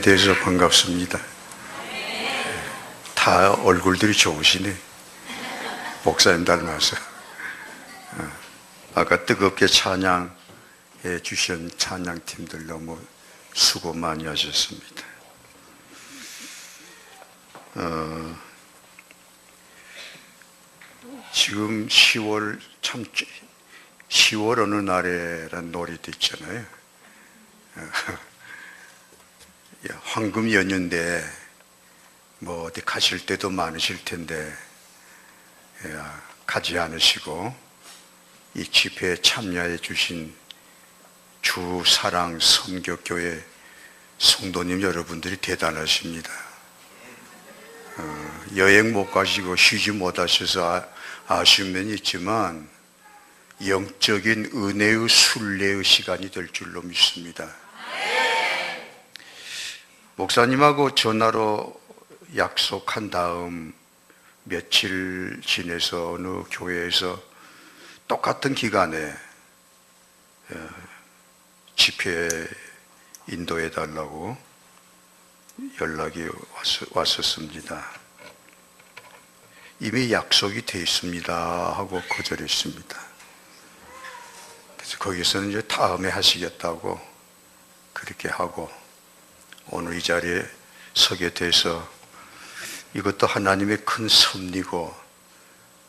대해서 반갑습니다. 다 얼굴들이 좋으시네. 목사님 닮아서. 아까 뜨겁게 찬양해 주신 찬양팀들 너무 수고 많이 하셨습니다. 지금 10월 참 10월 어느 날에라는 노래도 있잖아요. 황금 연휴인데 뭐 어디 가실 때도 많으실 텐데 가지 않으시고 이 집회에 참여해 주신 주사랑 선교교회 성도님 여러분들이 대단하십니다. 여행 못 가시고 쉬지 못하셔서 아쉬운 면이 있지만 영적인 은혜의 순례의 시간이 될 줄로 믿습니다. 목사님하고 전화로 약속한 다음 며칠 지내서 어느 교회에서 똑같은 기간에 집회에 인도해 달라고 연락이 왔었습니다. 이미 약속이 돼 있습니다 하고 거절했습니다. 그래서 거기서는 이제 다음에 하시겠다고 그렇게 하고 오늘 이 자리에 서게 돼서 이것도 하나님의 큰 섭리고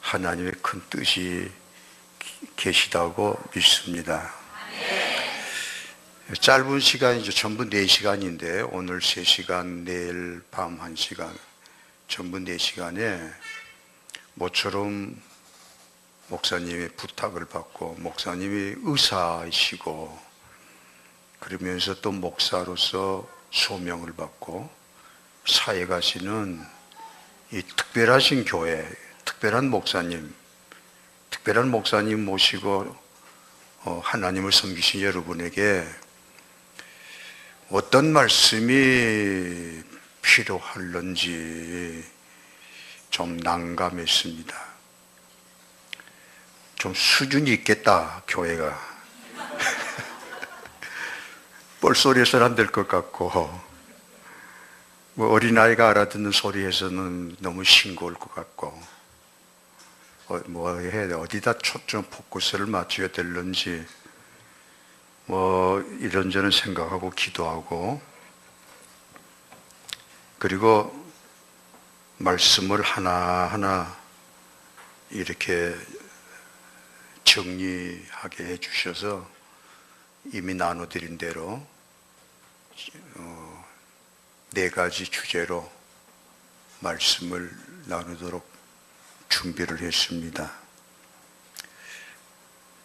하나님의 큰 뜻이 계시다고 믿습니다. 짧은 시간이죠. 전부 4시간인데 오늘 3시간, 내일 밤 1시간, 전부 4시간에 모처럼 목사님의 부탁을 받고 목사님이 의사이시고 그러면서 또 목사로서 소명을 받고 사회 가시는 이 특별하신 교회, 특별한 목사님 모시고 하나님을 섬기신 여러분에게 어떤 말씀이 필요할런지 좀 난감했습니다. 좀 수준이 있겠다, 교회가. 뻘소리해서는 안 될 것 같고, 뭐 어린아이가 알아듣는 소리에서는 너무 싱거울 것 같고, 뭐 해야 돼? 어디다 초점 포커스를 맞춰야 될런지, 뭐 이런저런 생각하고 기도하고, 그리고 말씀을 하나하나 이렇게 정리하게 해주셔서 이미 나눠드린 대로 4가지 주제로 말씀을 나누도록 준비를 했습니다.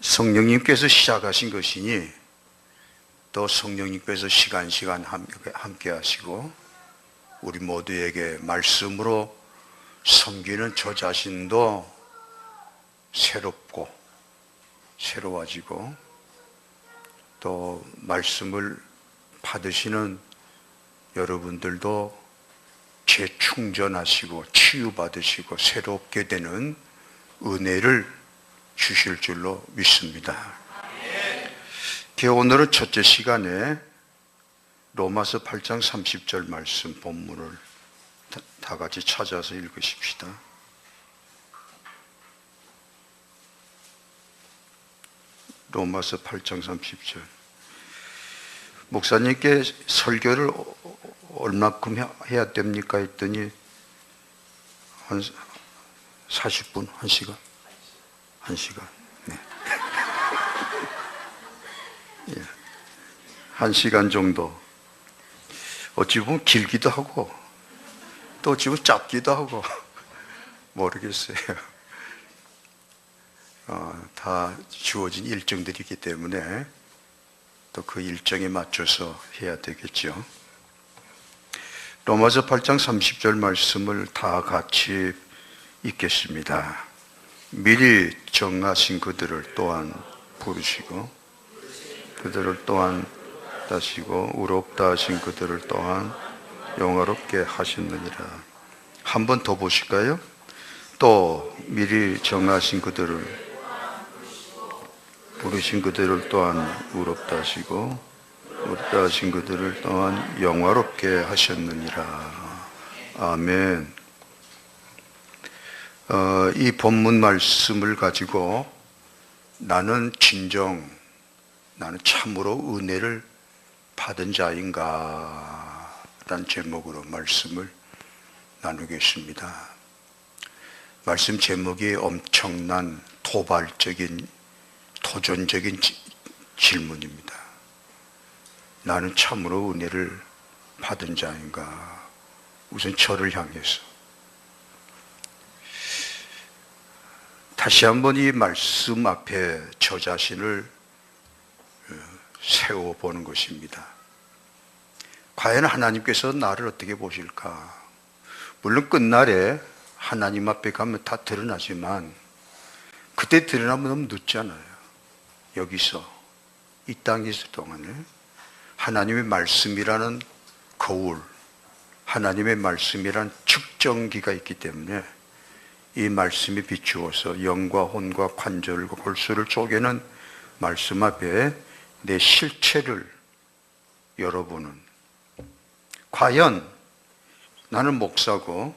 성령님께서 시작하신 것이니 또 성령님께서 시간 함께 하시고 우리 모두에게 말씀으로 섬기는 저 자신도 새로워지고 또 말씀을 받으시는 여러분들도 재충전하시고 치유받으시고 새롭게 되는 은혜를 주실 줄로 믿습니다. 오늘은 첫째 시간에 로마서 8장 30절 말씀 본문을 다 같이 찾아서 읽으십시다. 로마서 8장 30절. 목사님께 설교를 얼마큼 해야 됩니까? 했더니 한 40분, 1시간? 1시간. 네. 1시간 정도. 어찌 보면 길기도 하고 또 어찌 보면 짧기도 하고 모르겠어요. 다 주어진 일정들이 있기 때문에 또 그 일정에 맞춰서 해야 되겠죠. 로마서 8장 30절 말씀을 다 같이 읽겠습니다. 미리 정하신 그들을 또한 부르시고 그들을 또한 다시고 의롭다 하신 그들을 또한 영화롭게 하셨느니라. 한 번 더 보실까요? 또 미리 정하신 그들을 부르신 그들을 또한 의롭다 하시고 우리 다 친구들을 또한 영화롭게 하셨느니라. 아멘. 이 본문 말씀을 가지고 나는 참으로 은혜를 받은 자인가 라는 제목으로 말씀을 나누겠습니다. 말씀 제목이 엄청난 도발적인 도전적인 질문입니다. 나는 참으로 은혜를 받은 자인가? 우선 저를 향해서 다시 한번 이 말씀 앞에 저 자신을 세워보는 것입니다. 과연 하나님께서 나를 어떻게 보실까? 물론 끝날에 하나님 앞에 가면 다 드러나지만 그때 드러나면 너무 늦잖아요. 여기서 이 땅에 있을 동안에 하나님의 말씀이라는 거울, 하나님의 말씀이라는 측정기가 있기 때문에 이 말씀이 비추어서 영과 혼과 관절과 골수를 쪼개는 말씀 앞에 내 실체를 여러분은 과연 나는 목사고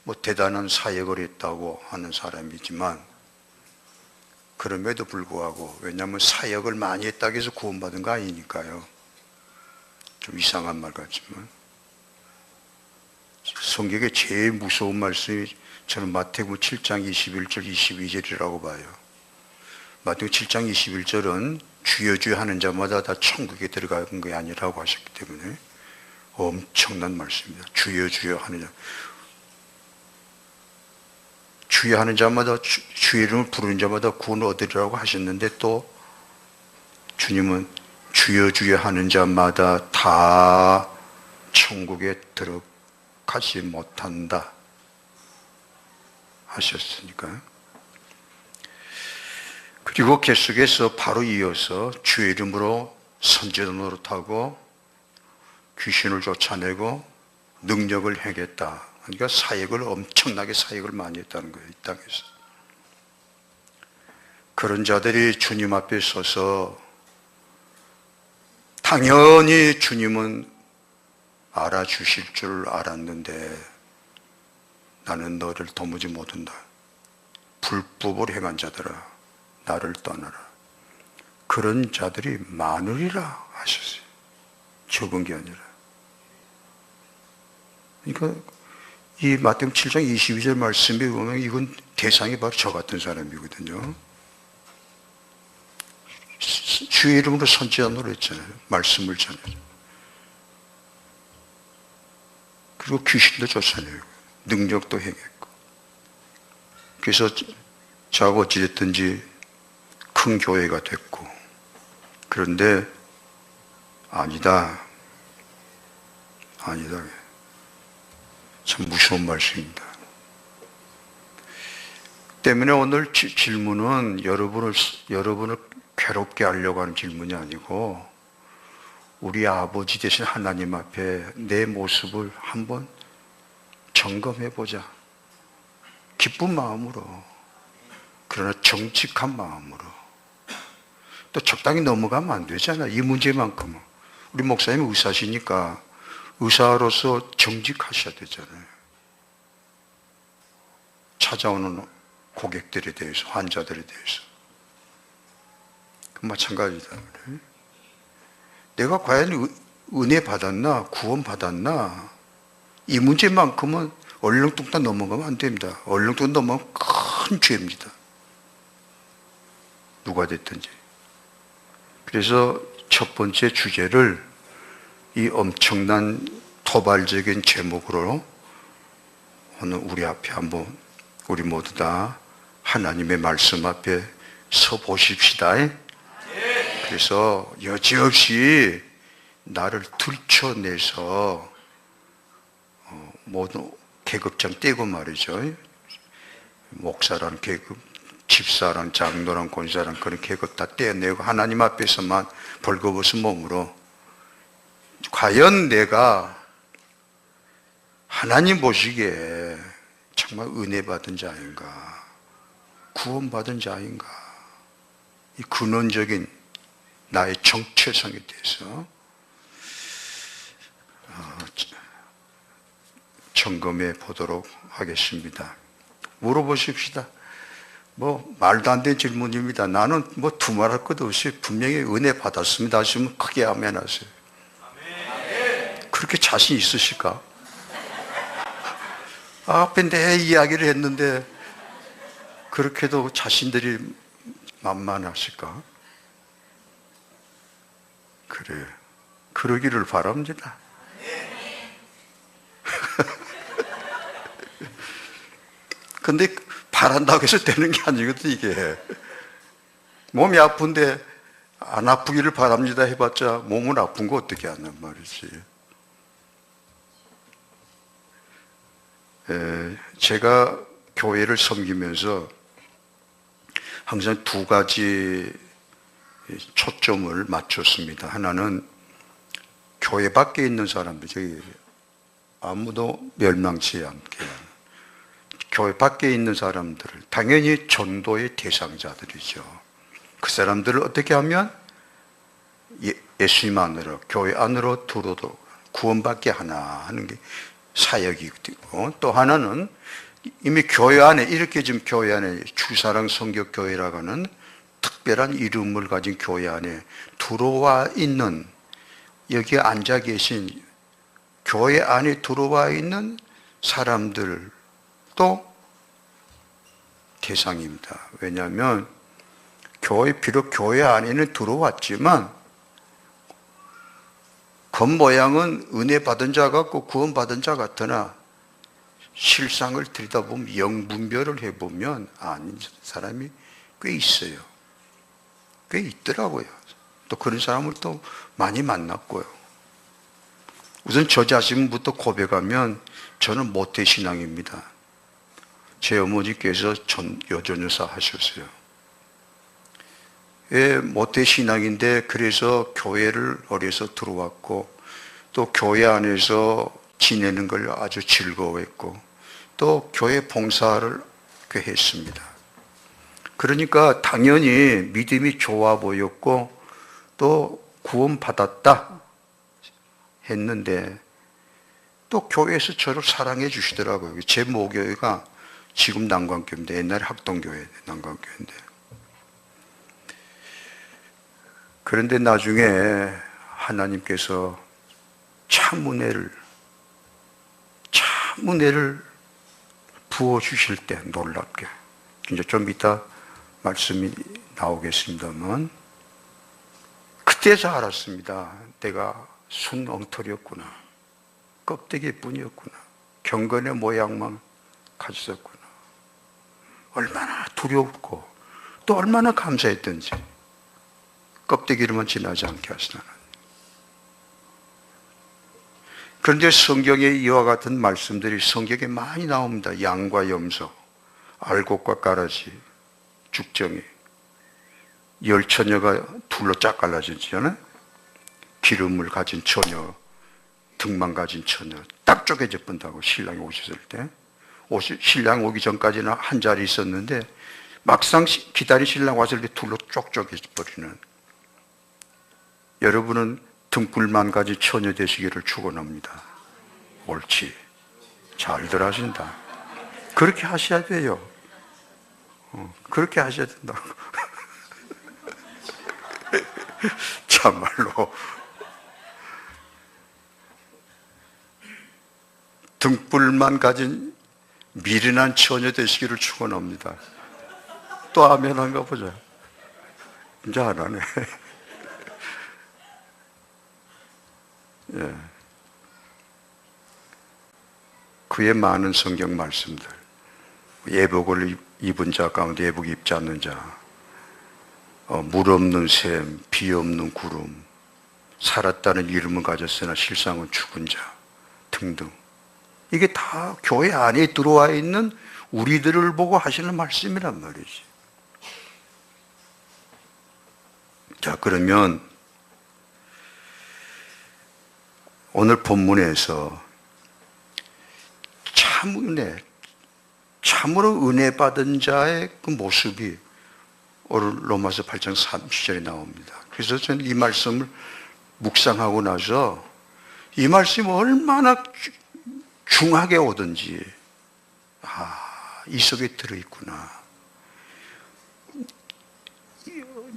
뭐 대단한 사역을 했다고 하는 사람이지만 그럼에도 불구하고 왜냐하면 사역을 많이 했다고 해서 구원받은 거 아니니까요. 좀 이상한 말 같지만 성경의 제일 무서운 말씀이 저는 마태복음 7장 21절 22절이라고 봐요. 마태복음 7장 21절은 주여 주여 하는 자마다 다 천국에 들어가는 게 아니라고 하셨기 때문에 엄청난 말씀입니다. 주여 주여 하는 자, 주여 하는 자마다 주의 이름을 부르는 자마다 구원을 얻으리라고 하셨는데 또 주님은 주여 주여 하는 자마다 다 천국에 들어가지 못한다 하셨으니까요. 그리고 계속해서 바로 이어서 주의 이름으로 선지자 노릇하고 귀신을 쫓아내고 능력을 행했다. 그러니까 엄청나게 사역을 많이 했다는 거예요. 이 땅에서. 그런 자들이 주님 앞에 서서 당연히 주님은 알아주실 줄 알았는데 나는 너를 도무지 못한다. 불법을 행한 자들아 나를 떠나라. 그런 자들이 많으리라 하셨어요. 적은 게 아니라. 그러니까 이 마태복음 7장 22절 말씀에 보면 이건 대상이 바로 저 같은 사람이거든요. 주의 이름으로 선지자 노릇했잖아요. 말씀을 전해요. 그리고 귀신도 쫓아내고 능력도 행했고. 그래서 자가 어찌됐든지 큰 교회가 됐고. 그런데 아니다. 참 무서운 말씀입니다. 때문에 오늘 질문은 여러분을 괴롭게 하려고 하는 질문이 아니고 우리 아버지 되신 하나님 앞에 내 모습을 한번 점검해보자. 기쁜 마음으로, 그러나 정직한 마음으로. 또 적당히 넘어가면 안 되잖아. 이 문제만큼은. 우리 목사님이 의사시니까 의사로서 정직하셔야 되잖아요. 찾아오는 고객들에 대해서, 환자들에 대해서. 마찬가지다. 내가 과연 은혜 받았나, 구원 받았나, 이 문제만큼은 얼렁뚱땅 넘어가면 안 됩니다. 얼렁뚱땅 넘어가면 큰 죄입니다. 누가 됐든지. 그래서 첫 번째 주제를 이 엄청난 도발적인 제목으로 오늘 우리 앞에 한번 우리 모두 다 하나님의 말씀 앞에 서 보십시다. 그래서 여지없이 나를 들춰내서 모든 계급장 떼고 말이죠. 목사란 계급, 집사란, 장로란, 권사란 그런 계급 다 떼어내고 하나님 앞에서만 벌거벗은 몸으로 과연 내가 하나님 보시기에 정말 은혜 받은 자인가, 구원 받은 자인가, 이 근원적인 나의 정체성에 대해서 점검해 보도록 하겠습니다. 물어보십시다. 뭐 말도 안 되는 질문입니다. 나는 뭐 두말할 것도 없이 분명히 은혜 받았습니다 하시면 크게 아멘 하세요. 그렇게 자신 있으실까? 앞에 내 이야기를 했는데 그렇게도 자신들이 만만하실까? 그래, 그러기를 바랍니다. 근데 바란다고 해서 되는 게 아니거든. 이게 몸이 아픈데 안 아프기를 바랍니다 해봤자 몸은 아픈 거 어떻게 하냔 말이지. 제가 교회를 섬기면서 항상 두 가지 초점을 맞췄습니다. 하나는 교회 밖에 있는 사람들, 저기 아무도 멸망치 않게, 교회 밖에 있는 사람들을, 당연히 전도의 대상자들이죠. 그 사람들을 어떻게 하면 예수님 안으로, 교회 안으로 들어도 구원받게 하나 하는 게 사역이고, 또 하나는 이미 교회 안에, 이렇게 지금 교회 안에 주사랑 성격교회라고 하는 특별한 이름을 가진 교회 안에 들어와 있는, 여기에 앉아 계신 교회 안에 들어와 있는 사람들도 대상입니다. 왜냐하면 비록 교회 안에는 들어왔지만 겉모양은 은혜 받은 자 같고 구원 받은 자 같으나 실상을 들여다보면, 영분별을 해보면 아닌 사람이 꽤 있어요. 꽤 있더라고요. 또 그런 사람을 또 많이 만났고요. 우선 저 자신부터 고백하면 저는 모태신앙입니다. 제 어머니께서 여전여사 하셨어요. 모태신앙인데 그래서 교회를 어려서 들어왔고 또 교회 안에서 지내는 걸 아주 즐거워했고 또 교회 봉사를 꽤 했습니다. 그러니까 당연히 믿음이 좋아 보였고 또 구원받았다 했는데 또 교회에서 저를 사랑해 주시더라고요. 제 모교회가 지금 난관교회인데 옛날에 학동교회 난관교회인데, 그런데 나중에 하나님께서 참 은혜를 부어주실 때 놀랍게, 이제 좀 이따 말씀이 나오겠습니다만, 그때서 알았습니다. 내가 순 엉터리였구나. 껍데기뿐이었구나. 경건의 모양만 가졌었구나. 얼마나 두렵고 또 얼마나 감사했던지. 껍데기로만 지나지 않게 하시나는. 그런데 성경에 이와 같은 말씀들이 성경에 많이 나옵니다. 양과 염소, 알곡과 가라지, 죽정이, 열 처녀가 둘로 짝 갈라지잖아요. 기름을 가진 처녀, 등만 가진 처녀, 딱 쪼개져 본다고 신랑이 오셨을 때. 신랑 오기 전까지는 한 자리 있었는데 막상 기다린 신랑 왔을 때 둘로 쪽 쪼개져 버리는. 여러분은 등불만 가진 처녀 되시기를 축원합니다. 옳지, 잘들 하신다. 그렇게 하셔야 돼요. 그렇게 하셔야 된다고. 참말로 등불만 가진 미련한 처녀 되시기를 축원합니다. 또 아멘 한가 보자. 이제 안 하네. 예. 그의 많은 성경 말씀들, 예복을 입은 자 가운데 예복 입지 않는 자, 물 없는 샘, 비 없는 구름, 살았다는 이름은 가졌으나 실상은 죽은 자 등등, 이게 다 교회 안에 들어와 있는 우리들을 보고 하시는 말씀이란 말이지. 자, 그러면 오늘 본문에서 참으로 은혜 받은 자의 그 모습이 오늘 로마서 8장 30절에 나옵니다. 그래서 저는 이 말씀을 묵상하고 나서 이 말씀이 얼마나 중하게 오든지 이 속에 들어있구나.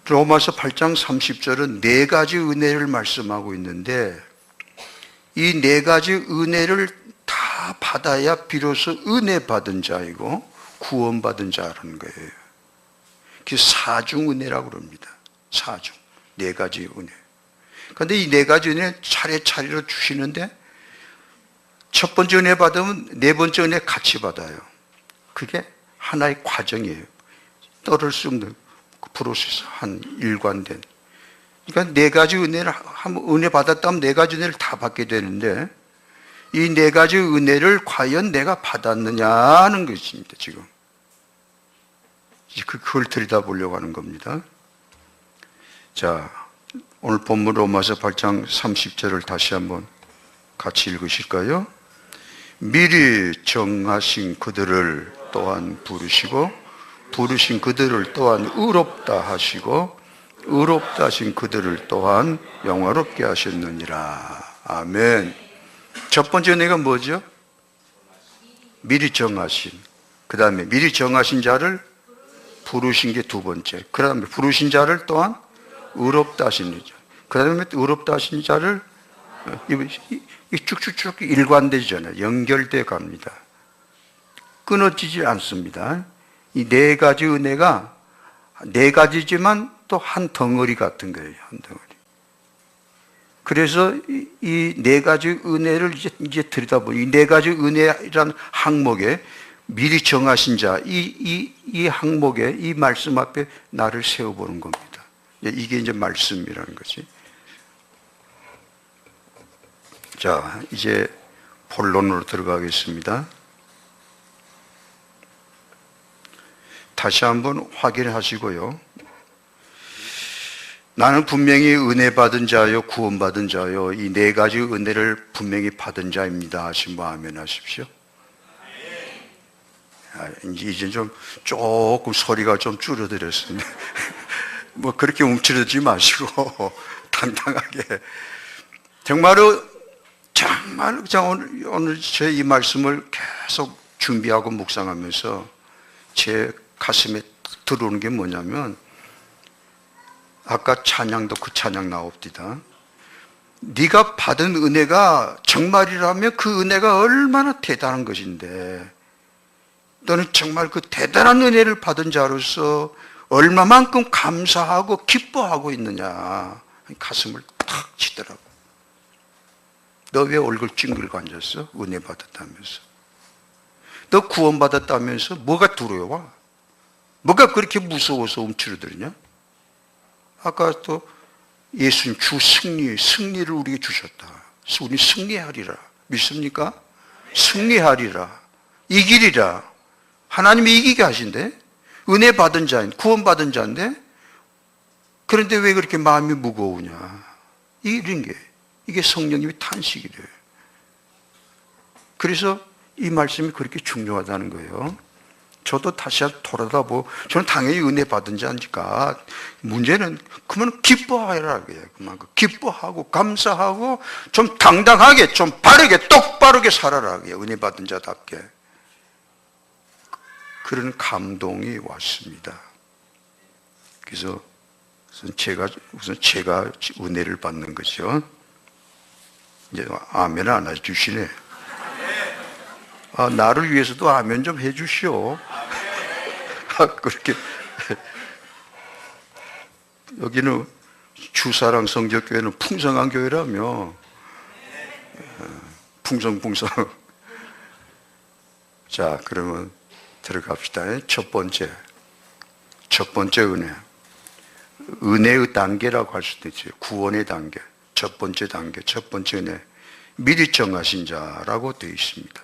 로마서 8장 30절은 네 가지 은혜를 말씀하고 있는데 이 네 가지 은혜를 다 받아야 비로소 은혜 받은 자이고 구원받은 자라는 거예요. 그래서 사중 은혜라고 그럽니다. 사중. 네 가지 은혜. 그런데 이 네 가지 은혜 차례차례로 주시는데 첫 번째 은혜 받으면 네 번째 은혜 같이 받아요. 그게 하나의 과정이에요. 떨을 수 없는 프로세스, 한 일관된. 그러니까 네 가지 은혜를, 은혜 받았다면 네 가지 은혜를 다 받게 되는데 이 네 가지 은혜를 과연 내가 받았느냐 하는 것입니다, 지금. 그걸 들여다보려고 하는 겁니다. 자, 오늘 본문 로마서 8장 30절을 다시 한번 같이 읽으실까요? 미리 정하신 그들을 또한 부르시고 부르신 그들을 또한 의롭다 하시고 의롭다 하신 그들을 또한 영화롭게 하셨느니라. 아멘. 첫 번째 은혜가 뭐죠? 미리 정하신. 그 다음에 미리 정하신 자를 부르신 게 두 번째. 그 다음에 부르신 자를 또한 의롭다 하신 자. 그 다음에 의롭다 하신 자를 쭉쭉쭉 일관되잖아요. 연결돼 갑니다. 끊어지지 않습니다. 이 네 가지 은혜가 네 가지지만 또 한 덩어리 같은 거예요. 한 덩어리. 그래서 이 네 가지 은혜를 이제 들여다보니 이 네 가지 은혜라는 항목에 미리 정하신 자, 이 항목에 이 말씀 앞에 나를 세워보는 겁니다. 이게 이제 말씀이라는 거지. 자, 이제 본론으로 들어가겠습니다. 다시 한번 확인하시고요. 나는 분명히 은혜 받은 자요, 구원받은 자요, 이 네 가지 은혜를 분명히 받은 자입니다 하신 분 아멘 하십시오. 이제 좀 조금 소리가 좀 줄어들었습니다. 뭐 그렇게 움츠러들지 마시고 당당하게 정말로 오늘 제 이 말씀을 계속 준비하고 묵상하면서 제 가슴에 들어오는 게 뭐냐면 아까 찬양도 그 찬양 나옵니다. 네가 받은 은혜가 정말이라면 그 은혜가 얼마나 대단한 것인데 너는 정말 그 대단한 은혜를 받은 자로서 얼마만큼 감사하고 기뻐하고 있느냐. 가슴을 탁 치더라고. 너 왜 얼굴 찡그리고 앉았어? 은혜 받았다면서. 너 구원받았다면서 뭐가 두려워? 뭐가 그렇게 무서워서 움츠러들냐? 아까 또 예수님 주 승리를 우리에게 주셨다. 우리 승리하리라. 믿습니까? 승리하리라. 이기리라. 하나님이 이기게 하신대. 은혜 받은 자인, 구원받은 자인데 그런데 왜 그렇게 마음이 무거우냐? 이게 성령님의 탄식이래요. 그래서 이 말씀이 그렇게 중요하다는 거예요. 저도 다시 돌아다보고 저는 당연히 은혜 받은 자니까 문제는 그러면 기뻐하라. 그만 기뻐하고 감사하고 좀 당당하게 좀 바르게 똑바르게 살아라. 은혜 받은 자답게. 그런 감동이 왔습니다. 그래서 우선 제가 은혜를 받는 거죠. 이제 아멘 안 해주시네. 나를 위해서도 아멘 좀 해주시오. 그렇게 여기는 주사랑 성적교회는 풍성한 교회라며 풍성풍성. 자, 그러면 들어갑시다. 첫 번째 은혜. 은혜의 단계라고 할 수도 있죠. 구원의 단계. 첫 번째 단계, 첫 번째 은혜. 미리 정하신 자라고 되어 있습니다.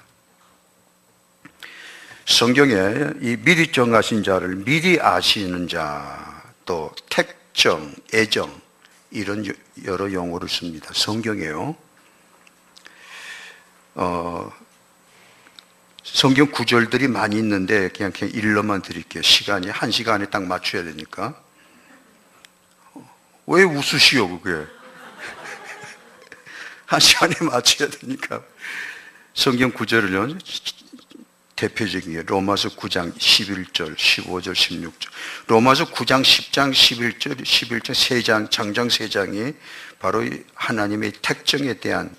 성경에 이 미리 정하신 자를 미리 아시는 자, 또 택정, 애정 이런 여러 용어를 씁니다. 성경에요. 성경 구절들이 많이 있는데 그냥 일러만 드릴게요. 시간이 1시간에 딱 맞춰야 되니까. 왜 웃으시오 그게? 1시간에 맞춰야 되니까. 성경 구절을요, 대표적인 게 로마서 9장 11절, 15절, 16절. 로마서 9장, 10장, 11절, 11장, 3장, 장장 3장이 바로 하나님의 택정에 대한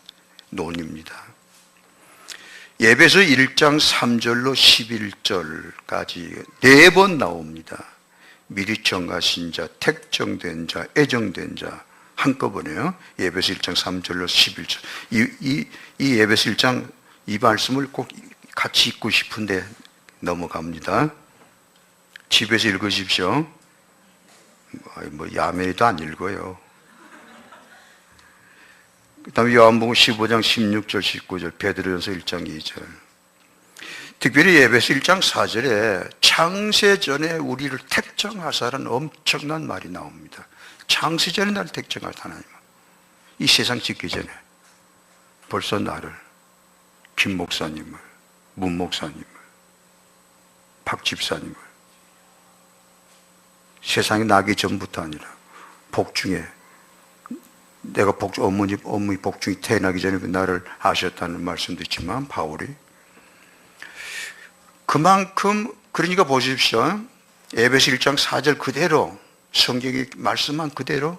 논입니다. 예배서 1장 3절로 11절까지 4번 나옵니다. 미리 정하신 자, 택정된 자, 애정된 자 한꺼번에요. 예배서 1장 3절로 11절. 이 예배서 1장 이 말씀을 꼭 같이 읽고 싶은데 넘어갑니다. 집에서 읽으십시오. 야매도 안 읽어요. 그 다음에 요한복음 15장 16절 19절, 베드로전서 1장 2절. 특별히 예배서 1장 4절에 창세전에 우리를 택정하사라는 엄청난 말이 나옵니다. 창세전에 나를 택정하사 하나님. 이 세상 짓기 전에 벌써 나를, 김 목사님을, 문 목사님을, 박 집사님을 세상에 나기 전부터 아니라 복중에 내가 어머니 복중이 태어나기 전에 나를 아셨다는 말씀도 있지만 바울이 그만큼 그러니까 보십시오. 에베소 1장 4절 그대로 성경이 말씀한 그대로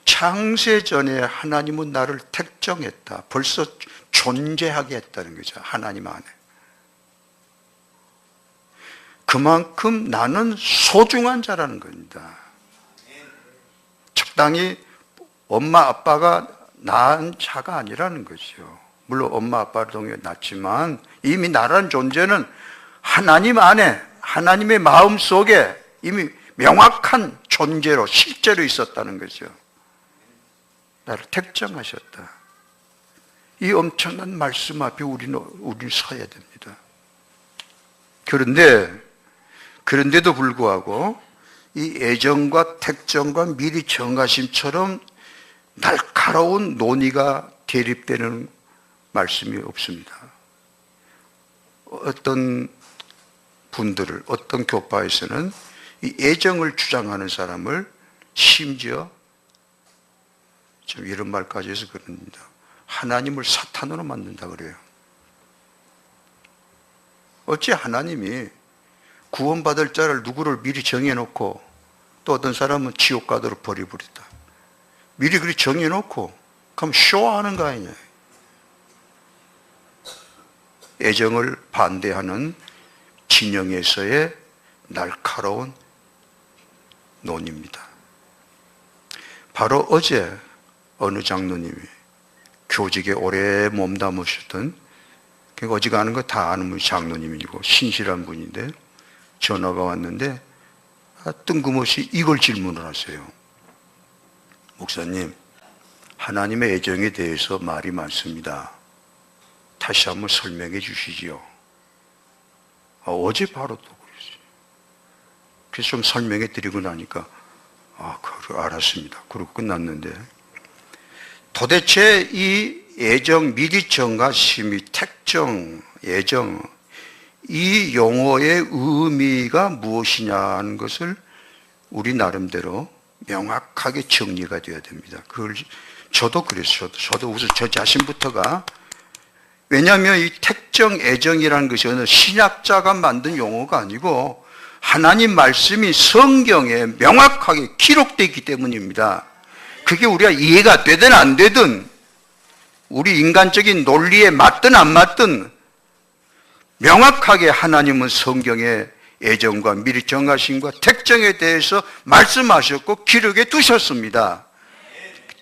창세전에 하나님은 나를 택정했다. 벌써 존재하게 했다는 거죠. 하나님 안에. 그만큼 나는 소중한 자라는 겁니다. 적당히 엄마 아빠가 낳은 자가 아니라는 거죠. 물론 엄마 아빠를 통해 낳지만 이미 나라는 존재는 하나님 안에 하나님의 마음 속에 이미 명확한 존재로 실제로 있었다는 거죠. 나를 택정하셨다. 이 엄청난 말씀 앞에 우리는 서야 됩니다. 그런데도 불구하고 이 애정과 택정과 미리 정하심처럼 날카로운 논의가 대립되는 말씀이 없습니다. 어떤 분들을, 어떤 교파에서는 이 애정을 주장하는 사람을 심지어 좀 이런 말까지 해서 그럽니다. 하나님을 사탄으로 만든다 그래요. 어찌 하나님이 구원받을 자를 누구를 미리 정해놓고 또 어떤 사람은 지옥 가도록 버려버렸다. 미리 그렇게 정해놓고 그럼 쇼하는 거 아니냐. 애정을 반대하는 진영에서의 날카로운 논입니다. 바로 어제 어느 장로님이 교직에 오래 몸담으셨던, 그러니까 어지간한 거 다 아는 분이 장로님이고 신실한 분인데 전화가 왔는데 뜬금없이 이걸 질문을 하세요. 목사님, 하나님의 애정에 대해서 말이 많습니다. 다시 한번 설명해 주시지요. 어제 바로 또 그랬어요. 그래서 좀 설명해 드리고 나니까 그래, 알았습니다. 그러고 끝났는데 도대체 이 애정, 미리 정하심이 택정, 애정, 이 용어의 의미가 무엇이냐는 것을 우리 나름대로 명확하게 정리가 되어야 됩니다. 그걸 저도 그랬어요. 저도 우선 저 자신부터가, 왜냐하면 이 택정, 애정이라는 것이 어느 신학자가 만든 용어가 아니고 하나님 말씀이 성경에 명확하게 기록되어 있기 때문입니다. 그게 우리가 이해가 되든 안 되든 우리 인간적인 논리에 맞든 안 맞든 명확하게 하나님은 성경에 애정과 미리 정하심과 택정에 대해서 말씀하셨고 기록에 두셨습니다.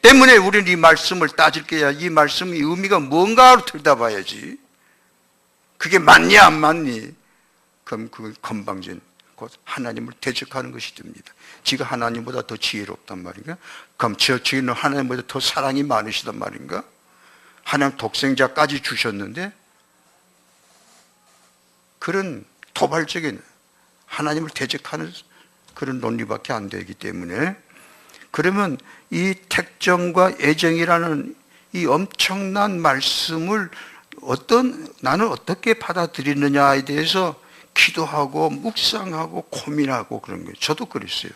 때문에 우리는 이 말씀을 따질 때야 이 말씀의 의미가 뭔가로 들여다봐야지. 그게 맞니 안 맞니? 그럼 그 건방진 곧 하나님을 대적하는 것이 됩니다. 지가 하나님보다 더 지혜롭단 말인가? 그럼 저는 하나님보다 더 사랑이 많으시단 말인가? 하나님 독생자까지 주셨는데 그런 도발적인 하나님을 대적하는 그런 논리밖에 안 되기 때문에, 그러면 이 택정과 애정이라는 이 엄청난 말씀을 나는 어떻게 받아들이느냐에 대해서 기도하고 묵상하고 고민하고 그런 거예요. 저도 그랬어요.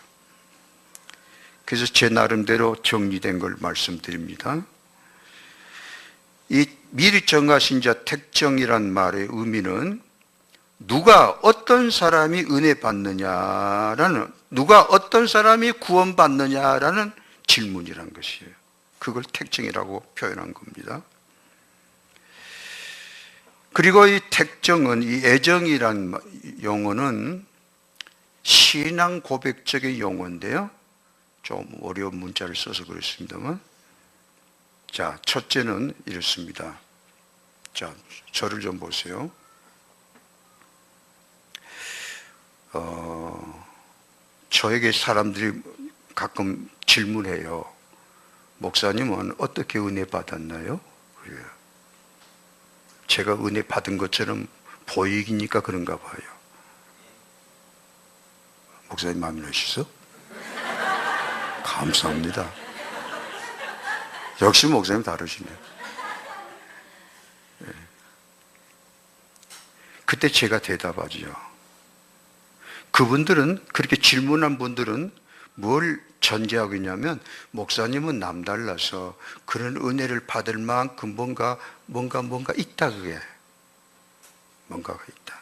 그래서 제 나름대로 정리된 걸 말씀드립니다. 이 미리 정하신 자 택정이란 말의 의미는 누가 어떤 사람이 은혜 받느냐라는, 누가 어떤 사람이 구원받느냐라는 질문이란 것이에요. 그걸 택정이라고 표현한 겁니다. 그리고 이 택정은, 이 애정이란 용어는 신앙 고백적인 용어인데요. 좀 어려운 문자를 써서 그렇습니다만, 자, 첫째는 이렇습니다. 자, 저를 좀 보세요. 저에게 사람들이 가끔 질문해요. 목사님은 어떻게 은혜 받았나요? 그래요. 제가 은혜 받은 것처럼 보이니까 그런가 봐요. 목사님 마음이 나시죠? 감사합니다. 역시 목사님 다르시네. 네. 그때 제가 대답하죠. 그분들은, 그렇게 질문한 분들은 뭘 전제하고 있냐면, 목사님은 남달라서 그런 은혜를 받을 만큼 뭔가 있다, 그게. 뭔가가 있다.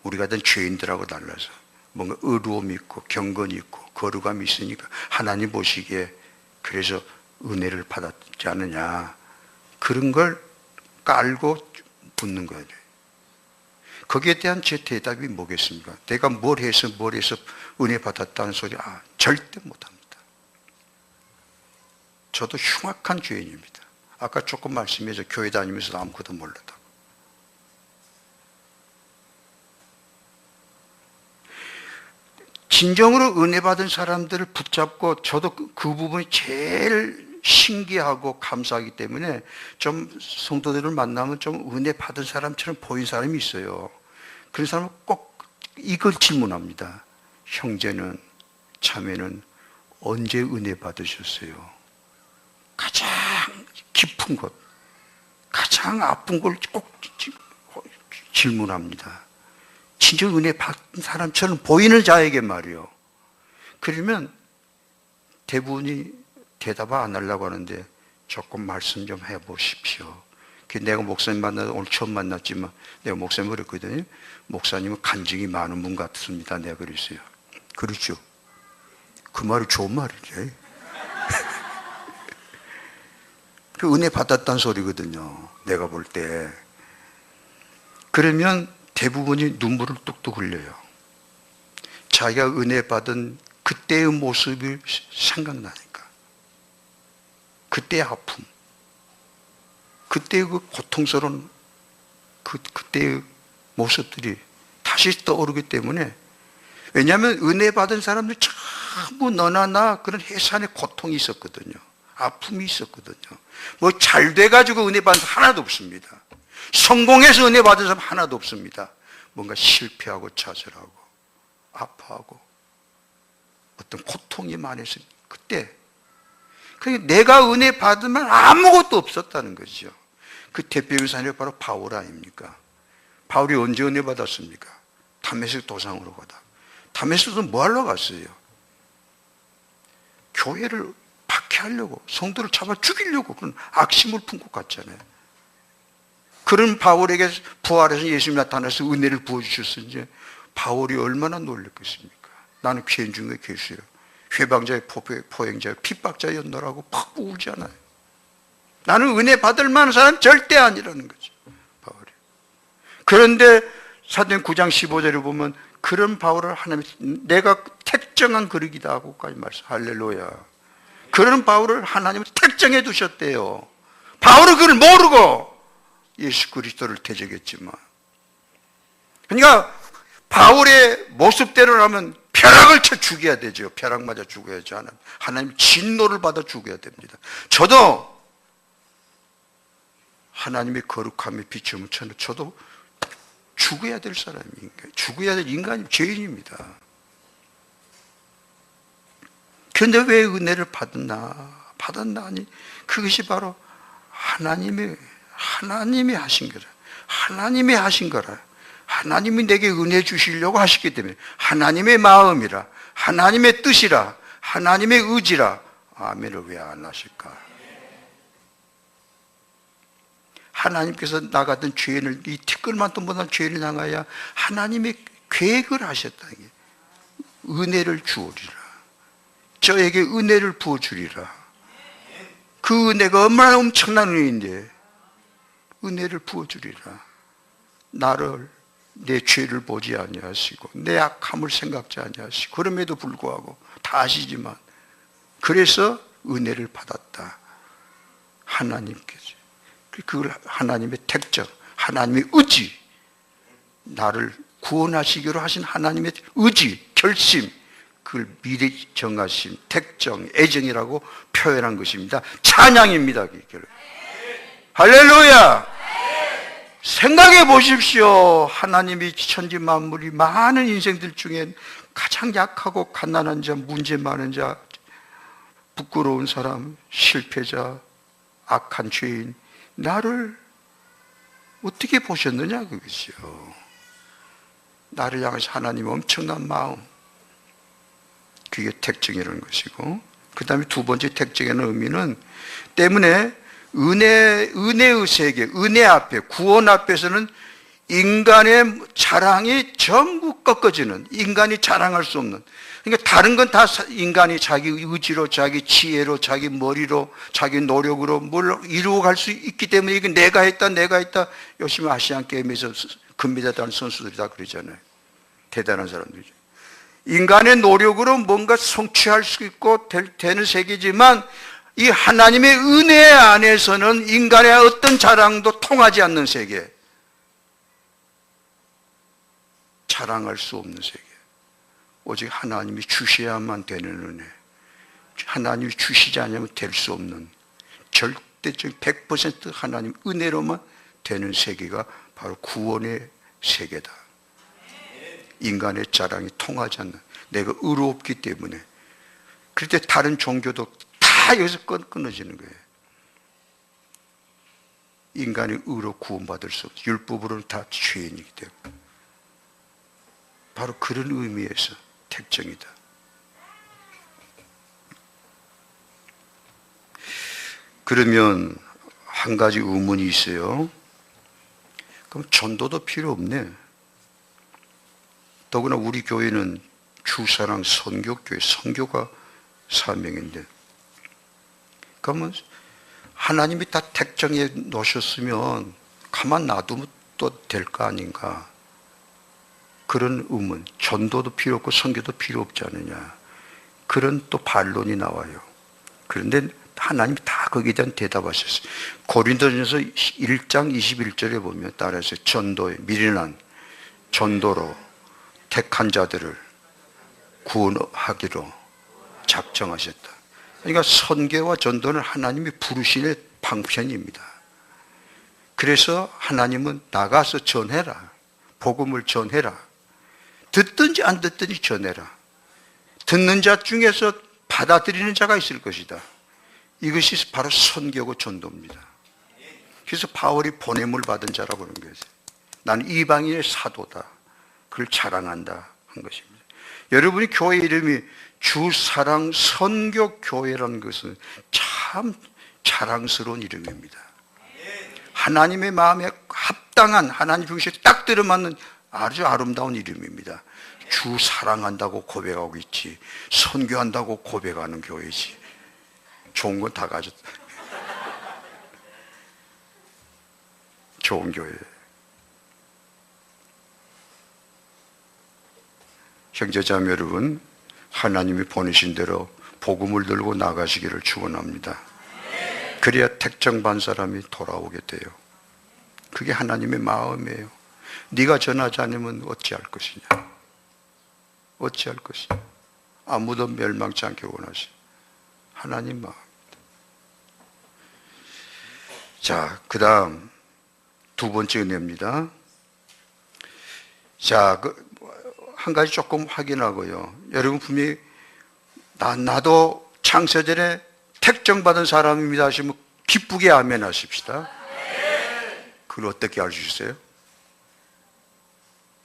우리 같은 죄인들하고 달라서 뭔가 의로움이 있고 경건이 있고 거룩함이 있으니까 하나님 보시기에 그래서 은혜를 받았지 않느냐, 그런 걸 깔고 묻는 거예요. 거기에 대한 제 대답이 뭐겠습니까? 내가 뭘 해서 은혜 받았다는 소리, 절대 못합니다. 저도 흉악한 죄인입니다. 아까 조금 말씀해서 교회 다니면서 아무것도 몰랐다고. 진정으로 은혜 받은 사람들을 붙잡고, 저도 그 부분이 제일 신기하고 감사하기 때문에 좀 성도들을 만나면 좀 은혜 받은 사람처럼 보이는 사람이 있어요. 그런 사람은 꼭 이걸 질문합니다. 형제는, 자매는 언제 은혜 받으셨어요? 가장 깊은 것, 가장 아픈 걸 꼭 질문합니다. 진짜 은혜 받은 사람처럼 보이는 자에게 말이요. 그러면 대부분이 대답을 안 하려고 하는데, 조금 말씀 좀 해보십시오. 내가 목사님 만나서 오늘 처음 만났지만 내가 목사님 그랬거든요. 목사님은 간증이 많은 분 같습니다. 내가 그랬어요. 그렇죠. 그 말이 좋은 말이지. 그 은혜 받았다는 소리거든요. 내가 볼 때. 그러면 대부분이 눈물을 뚝뚝 흘려요. 자기가 은혜 받은 그때의 모습이 생각나니까. 그때의 아픔, 그때의 그 고통스러운 그때의 모습들이 다시 떠오르기 때문에. 왜냐하면 은혜 받은 사람들 전부 너나 나 그런 해산의 고통이 있었거든요. 아픔이 있었거든요. 뭐 잘 돼가지고 은혜 받은 사람 하나도 없습니다. 성공해서 은혜 받은 사람 하나도 없습니다. 뭔가 실패하고 좌절하고 아파하고 어떤 고통이 많아서 그때. 그러니까 내가 은혜 받으면 아무것도 없었다는 거죠. 그 대표적인 사람이 바로 바울 아닙니까? 바울이 언제 은혜 받았습니까? 다메섹 도상으로 가다. 다메섹도 뭐 하러 갔어요? 교회를 박해하려고, 성도를 잡아 죽이려고 그런 악심을 품고 갔잖아요. 그런 바울에게 부활해서 예수님이 나타나서 은혜를 부어주셨는지 바울이 얼마나 놀랐겠습니까? 나는 죄인 중에 괴수요, 회방자의 포행자의 핍박자였노라고 팍 울잖아요. 나는 은혜 받을 만한 사람 절대 아니라는 거죠, 바울이. 그런데 사도행 9장 15절에 보면 그런 바울을 하나님이 내가 택정한 그릇이다 하고까지 말씀. 할렐루야. 그런 바울을 하나님이 택정해 두셨대요. 바울은 그걸 모르고 예수 그리스도를 대적했지만. 그러니까 바울의 모습대로라면 벼락을 쳐 죽여야 되죠. 벼락 맞아 죽어야죠. 하나님 진노를 받아 죽어야 됩니다. 저도 하나님의 거룩함에 비추면 저도 죽어야 될 사람입니다. 죽어야 될 인간이 죄인입니다. 그런데 왜 은혜를 받았나? 아니, 그것이 바로 하나님의 하나님이 하신 거라. 하나님이 하신 거라. 하나님이 내게 은혜 주시려고 하셨기 때문에 하나님의 마음이라, 하나님의 뜻이라, 하나님의 의지라. 아멘을 왜 안 하실까? 하나님께서 나 같은 죄인을, 이 티끌만도 못한 죄인을 향하여 하나님의 계획을 하셨다는 게, 은혜를 주오리라. 저에게 은혜를 부어주리라. 그 은혜가 얼마나 엄청난 은혜인데 은혜를 부어주리라. 나를, 내 죄를 보지 아니하시고 내 악함을 생각지 아니하시고, 그럼에도 불구하고 다 아시지만 그래서 은혜를 받았다. 하나님께서 그걸, 하나님의 택정, 하나님의 의지, 나를 구원하시기로 하신 하나님의 의지, 결심, 그걸 미리 정하신 택정, 애정이라고 표현한 것입니다. 찬양입니다. 할렐루야! 생각해 보십시오. 하나님이 천지 만물이 많은 인생들 중에 가장 약하고 갓난한 자, 문제 많은 자, 부끄러운 사람, 실패자, 악한 죄인, 나를 어떻게 보셨느냐 그것이요. 나를 향해서 하나님의 엄청난 마음, 그게 택정이라는 것이고, 그 다음에 두 번째 택정의 의미는, 때문에 은혜의 세계, 은혜 앞에, 구원 앞에서는 인간의 자랑이 전부 꺾어지는, 인간이 자랑할 수 없는, 그러니까 다른 건 다 인간이 자기 의지로, 자기 지혜로, 자기 머리로, 자기 노력으로 뭘 이루어갈 수 있기 때문에, 이게 내가 했다, 열심히 아시안게임에서 금메달 따는 선수들이 다 그러잖아요. 대단한 사람들이죠. 인간의 노력으로 뭔가 성취할 수 있고 되는 세계지만, 이 하나님의 은혜 안에서는 인간의 어떤 자랑도 통하지 않는 세계, 자랑할 수 없는 세계, 오직 하나님이 주셔야만 되는 은혜, 하나님이 주시지 않으면 될 수 없는 절대적 100% 하나님 은혜로만 되는 세계가 바로 구원의 세계다. 인간의 자랑이 통하지 않는, 내가 의롭기 때문에. 그럴 때 다른 종교도 다 여기서 끊어지는 거예요. 인간이 의로 구원받을 수 없어. 율법으로는 다 죄인이기 때문에. 바로 그런 의미에서 택정이다. 그러면 한 가지 의문이 있어요. 그럼 전도도 필요 없네. 더구나 우리 교회는 주사랑 선교교회, 선교가 사명인데, 그러면 하나님이 다 택정해 놓으셨으면 가만 놔두면 또 될 거 아닌가? 그런 의문, 전도도 필요 없고 선교도 필요 없지 않느냐, 그런 또 반론이 나와요. 그런데 하나님이 다 거기에 대한 대답하셨어요. 고린도전서 1장 21절에 보면 따라서 전도에 미련한 전도로 택한 자들을 구원하기로 작정하셨다. 그러니까 선교와 전도는 하나님이 부르시는 방편입니다. 그래서 하나님은 나가서 전해라, 복음을 전해라, 듣든지 안 듣든지 전해라. 듣는 자 중에서 받아들이는 자가 있을 것이다. 이것이 바로 선교고 전도입니다. 그래서 바울이 보냄을 받은 자라고 그런 거예요. 나는 이방인의 사도다, 그걸 자랑한다 한 것입니다. 여러분이 교회 이름이 주사랑 선교교회라는 것은 참 자랑스러운 이름입니다. 하나님의 마음에 합당한, 하나님 중심에 딱 들어맞는 아주 아름다운 이름입니다. 주 사랑한다고 고백하고 있지, 선교한다고 고백하는 교회지. 좋은 건 다 가졌다. 좋은 교회. 형제자매 여러분, 하나님이 보내신 대로 복음을 들고 나가시기를 축원합니다. 그래야 택정받은 사람이 돌아오게 돼요. 그게 하나님의 마음이에요. 네가 전하지 않으면 어찌할 것이냐, 어찌할 것이냐. 아무도 멸망치 않게 원하시 하나님 마음. 자, 그 다음 두 번째 은혜입니다. 자, 한 가지 조금 확인하고요. 여러분 분명히 나도 창세전에 택정받은 사람입니다 하시면 기쁘게 아멘 하십시다. 그걸 어떻게 알 수 있어요?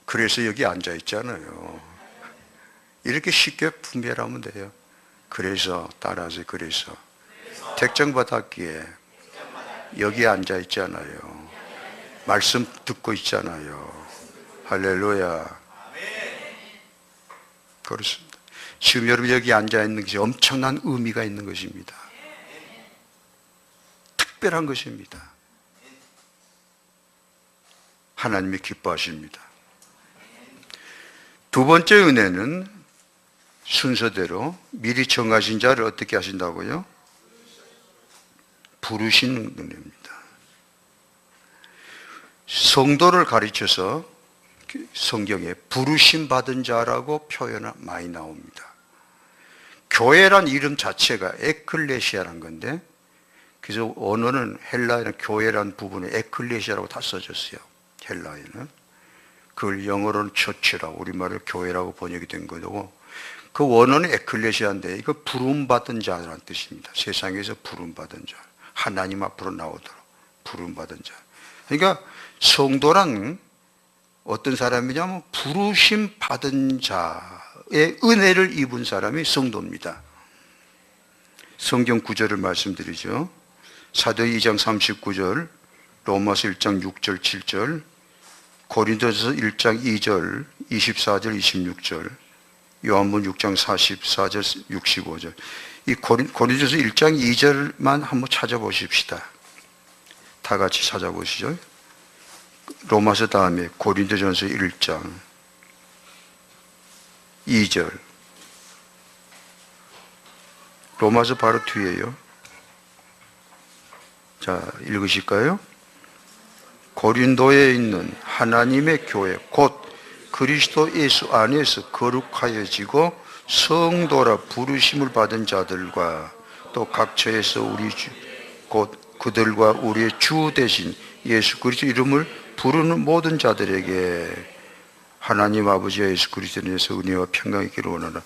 그래서 여기 앉아 있잖아요. 이렇게 쉽게 분별하면 돼요. 그래서 따라서 그래서 택정받았기에 여기 앉아 있잖아요. 말씀 듣고 있잖아요. 할렐루야. 그렇습니다. 지금 여러분 여기 앉아 있는 것이 엄청난 의미가 있는 것입니다. 특별한 것입니다. 하나님이 기뻐하십니다. 두 번째 은혜는 순서대로 미리 정하신 자를 어떻게 하신다고요? 부르시는 은혜입니다. 성도를 가르쳐서 성경에 부르심 받은 자라고 표현이 많이 나옵니다. 교회란 이름 자체가 에클레시아란 건데, 그래서 언어는 헬라어는 교회란 부분에 에클레시아라고 다 써졌어요. 헬라어는. 그걸 영어로는 처치라고, 우리말로 교회라고 번역이 된 거고, 그 원어는 에클레시아인데 이거 부름받은 자라는 뜻입니다. 세상에서 부름받은 자, 하나님 앞으로 나오도록 부름받은 자. 그러니까 성도란 어떤 사람이냐면 부르심 받은 자의 은혜를 입은 사람이 성도입니다. 성경 구절을 말씀드리죠. 사도행 2장 39절, 로마서 1장 6절 7절, 고린도서 1장 2절 24절 26절, 요한복음 6장 44절 65절. 이 고린도서 1장 2절만 한번 찾아보십시다. 다 같이 찾아보시죠. 로마서 다음에 고린도전서 1장 2절. 로마서 바로 뒤에요. 자, 읽으실까요? 고린도에 있는 하나님의 교회 곧 그리스도 예수 안에서 거룩하여지고 성도라 부르심을 받은 자들과 또 각처에서 우리 주 곧 그들과 우리의 주 대신 예수 그리스도 이름을 부르는 모든 자들에게 하나님 아버지와 예수 그리스도에서 은혜와 평강이 있기를 원하노라.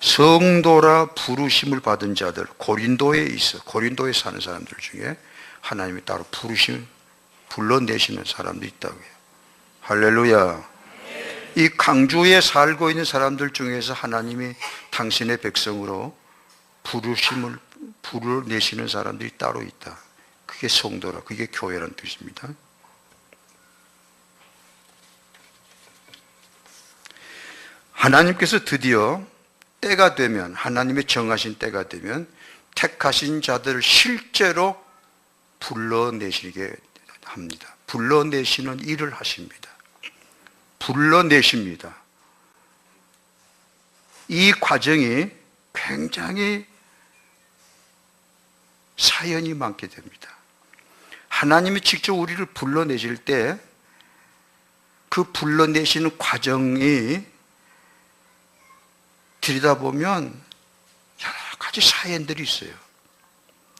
성도라 부르심을 받은 자들, 고린도에 있어, 고린도에 사는 사람들 중에 하나님이 따로 불러내시는 사람도 있다고요. 할렐루야. 이 강주에 살고 있는 사람들 중에서 하나님이 당신의 백성으로 부르심을 불러내시는 사람들이 따로 있다. 그게 성도라, 그게 교회라는 뜻입니다. 하나님께서 드디어 때가 되면, 하나님의 정하신 때가 되면 택하신 자들을 실제로 불러내시게 합니다. 불러내시는 일을 하십니다. 불러내십니다. 이 과정이 굉장히 사연이 많게 됩니다. 하나님이 직접 우리를 불러내실 때 그 불러내시는 과정이 들여다보면 여러 가지 사연들이 있어요.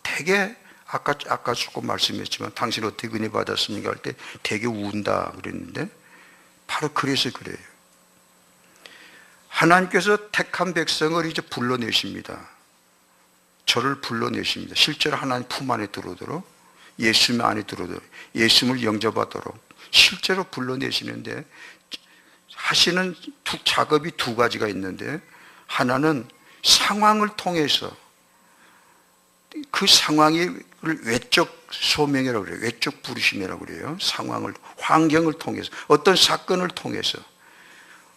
되게 아까 조금 말씀했지만 당신 어떻게 은혜 받았습니까? 할 때 되게 운다 그랬는데 바로 그래서 그래요. 하나님께서 택한 백성을 이제 불러내십니다. 저를 불러내십니다. 실제로 하나님 품 안에 들어오도록, 예수님 안에 들어오도록, 예수님을 영접하도록 실제로 불러내시는데 하시는 작업이 두 가지가 있는데, 하나는 상황을 통해서 그 상황이 외적 소명이라고 그래요. 외적 부르심이라고 그래요. 상황을, 환경을 통해서, 어떤 사건을 통해서,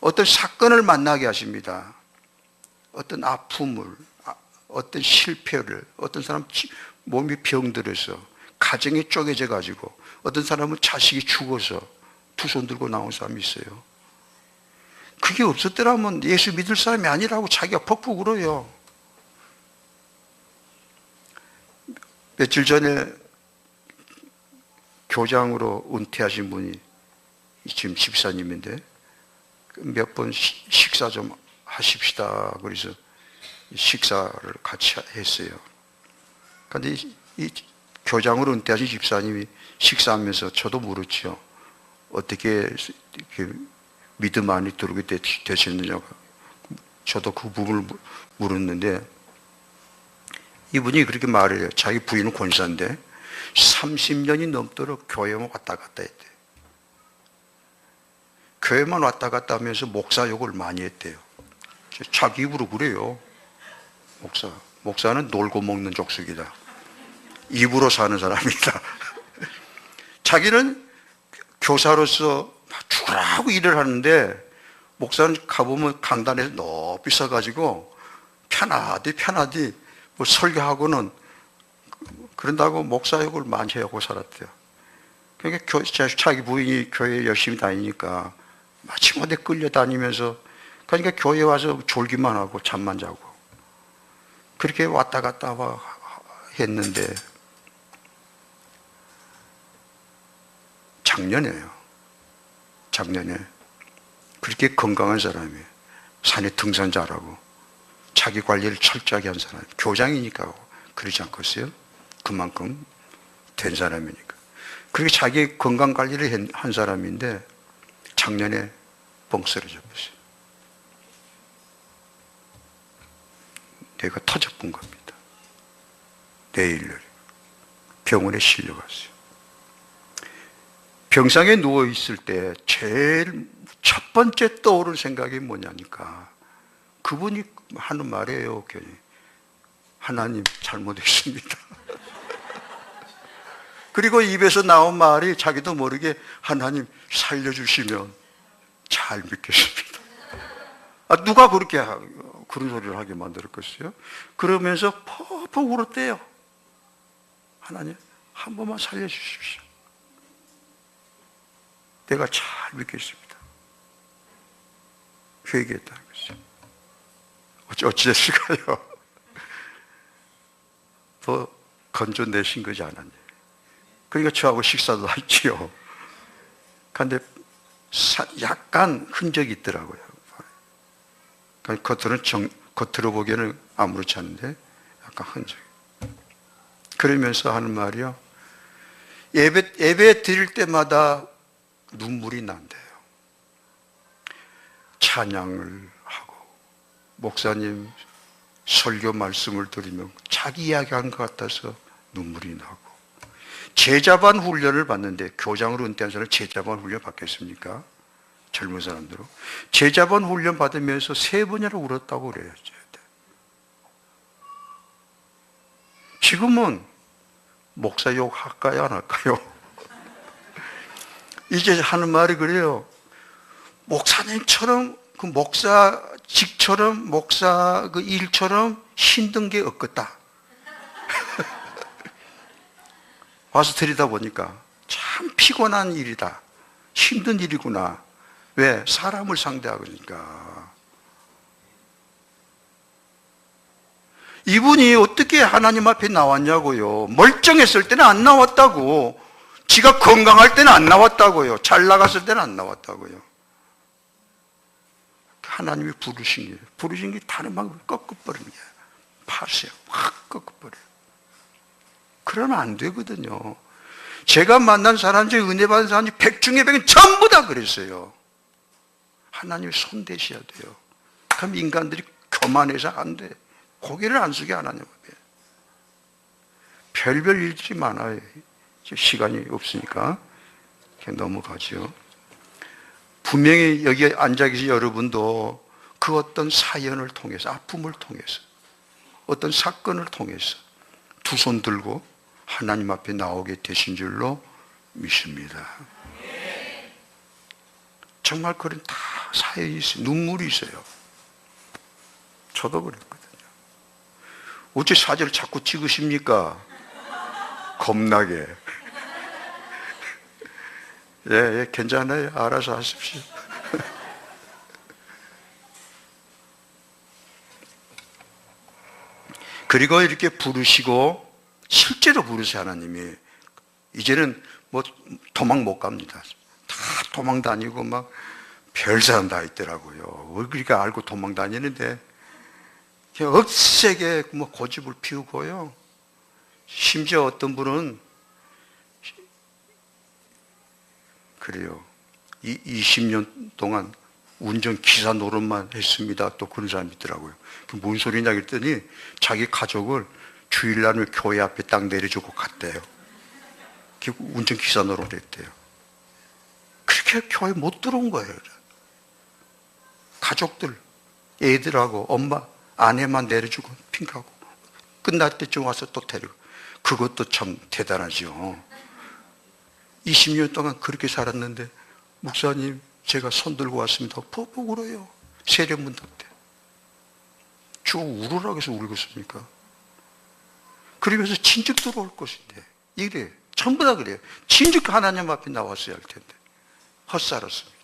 어떤 사건을 만나게 하십니다. 어떤 아픔을, 어떤 실패를, 어떤 사람 몸이 병들어서 가정이 쪼개져 가지고, 어떤 사람은 자식이 죽어서 두 손 들고 나온 사람이 있어요. 그게 없었더라면 예수 믿을 사람이 아니라고 자기가 퍽퍽 울어요. 며칠 전에 교장으로 은퇴하신 분이 지금 집사님인데 몇 번 식사 좀 하십시다. 그래서 식사를 같이 했어요. 그런데 이 교장으로 은퇴하신 집사님이 식사하면서 저도 물었죠. 어떻게 이렇게 믿음 안에 들어오게 되셨느냐고. 저도 그 부분을 물었는데 이분이 그렇게 말을 해요. 자기 부인은 권사인데 30년이 넘도록 교회만 왔다 갔다 했대요. 교회만 왔다 갔다 하면서 목사 욕을 많이 했대요. 자기 입으로 그래요. 목사는 놀고 먹는 족속이다. 입으로 사는 사람이다. 자기는 교사로서 죽으라고 일을 하는데 목사는 가보면 강단에서 높이 서가지고 편하디 뭐 설교하고는 그런다고 목사 욕을 많이 하고 살았대요. 그러니까 자기 부인이 교회 열심히 다니니까 마침내 끌려다니면서 그러니까 교회 와서 졸기만 하고 잠만 자고 그렇게 왔다 갔다 했는데 작년에 그렇게 건강한 사람이 산에 등산 잘하고 자기 관리를 철저하게 한 사람, 교장이니까 그러지 않겠어요? 그만큼 된 사람이니까. 그렇게 자기 건강 관리를 한 사람인데 작년에 뻥 쓰러져 버렸어요. 내가 터져본 겁니다. 내일 병원에 실려갔어요. 병상에 누워있을 때 제일 첫 번째 떠오른 생각이 뭐냐니까 그분이 하는 말이에요. 하나님 잘못했습니다. 그리고 입에서 나온 말이 자기도 모르게 하나님 살려주시면 잘 믿겠습니다. 누가 그렇게 그런 소리를 하게 만들었겠어요? 그러면서 퍽퍽 울었대요. 하나님 한 번만 살려주십시오. 내가 잘 믿겠습니다. 회개했다는 거죠. 어찌됐을까요? 더 건져내신 거지 않았냐. 그러니까 저하고 식사도 했지요. 그런데 약간 흔적이 있더라고요. 겉으로 보기에는 아무렇지 않은데 약간 흔적이. 그러면서 하는 말이요. 예배 드릴 때마다 눈물이 난대요. 찬양을 하고 목사님 설교 말씀을 들으면 자기 이야기한 것 같아서 눈물이 나고 제자반 훈련을 받는데 교장으로 은퇴한 사람은 제자반 훈련 받겠습니까? 젊은 사람들은 제자반 훈련 받으면서 3번이나 울었다고 그래요. 지금은 목사 욕 할까요? 안 할까요? 이제 하는 말이 그래요. 목사님처럼 그 목사직처럼 목사 그 일처럼 힘든 게 없겠다. 와서 들이다 보니까 참 피곤한 일이다. 힘든 일이구나. 왜? 사람을 상대하고 그러니까. 이분이 어떻게 하나님 앞에 나왔냐고요. 멀쩡했을 때는 안 나왔다고. 지가 건강할 때는 안 나왔다고요. 잘 나갔을 때는 안 나왔다고요. 하나님이 부르신 게 다른 방법을 꺾어버리는 거예요. 파세요. 확 꺾어버려요. 그러면 안 되거든요. 제가 만난 사람 중에 은혜 받은 사람 중에 100 중에 100은 전부 다 그랬어요. 하나님이 손대셔야 돼요. 그럼 인간들이 교만해서 안 돼. 고개를 안 숙여 하나님 앞에. 별별 일들이 많아요. 시간이 없으니까 넘어가죠. 분명히 여기 앉아 계신 여러분도 그 어떤 사연을 통해서, 아픔을 통해서, 어떤 사건을 통해서 두 손 들고 하나님 앞에 나오게 되신 줄로 믿습니다. 정말 그런 다 사연이 있어요. 눈물이 있어요. 저도 그랬거든요. 어째 사진을 자꾸 찍으십니까? 겁나게. 예, 괜찮아요. 알아서 하십시오. 그리고 이렇게 부르시고 실제로 부르세요. 하나님이 이제는 뭐 도망 못 갑니다. 다 도망 다니고 막 별 사람 다 있더라고요. 왜 그렇게 알고 도망 다니는데 억세게 뭐 고집을 피우고요. 심지어 어떤 분은 그래요. 20년 동안 운전기사 노릇만 했습니다. 또 그런 사람이 있더라고요. 뭔 소리냐 그랬더니 자기 가족을 주일날 교회 앞에 딱 내려주고 갔대요. 결국 운전기사 노릇을 했대요. 그렇게 교회 못 들어온 거예요. 가족들, 애들하고 엄마, 아내만 내려주고 핑크하고 끝날 때쯤 와서 또 데리고. 그것도 참 대단하죠. 20년 동안 그렇게 살았는데 목사님 제가 손 들고 왔습니다. 푹푹 울어요. 세련문답 때. 주가 울으라고 해서 울겠습니까? 그러면서 친척 들어올 것인데 이래 전부 다 그래요. 친척 하나님 앞에 나왔어야 할 텐데 헛살았습니다.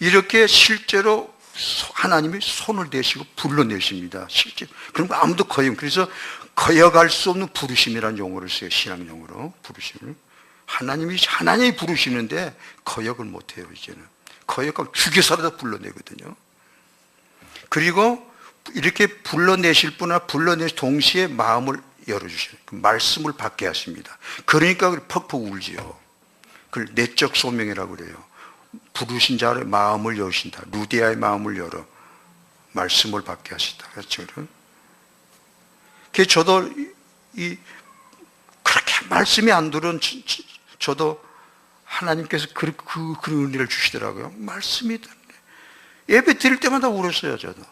이렇게 실제로 하나님이 손을 대시고 불러내십니다. 실제 그런 거 아무도 그래서 거역할 수 없는 부르심이라는 용어를 써요. 신앙 용어로 부르심을. 하나님이 부르시는데 거역을 못해요. 이제는 거역하면 죽여서라도 불러내거든요. 그리고 이렇게 불러내실 분이나 불러내실 동시에 마음을 열어주셔요. 말씀을 받게 하십니다. 그러니까 퍽퍽 울지요. 그걸 내적 소명이라고 그래요. 부르신 자의 마음을 여신다. 루디아의 마음을 열어 말씀을 받게 하시다. 그렇죠? 그래서 저도 그렇게 말씀이 안 들은 저도 하나님께서 그런 은혜를 주시더라고요. 말씀이 들네. 예배 드릴 때마다 울었어요. 저도.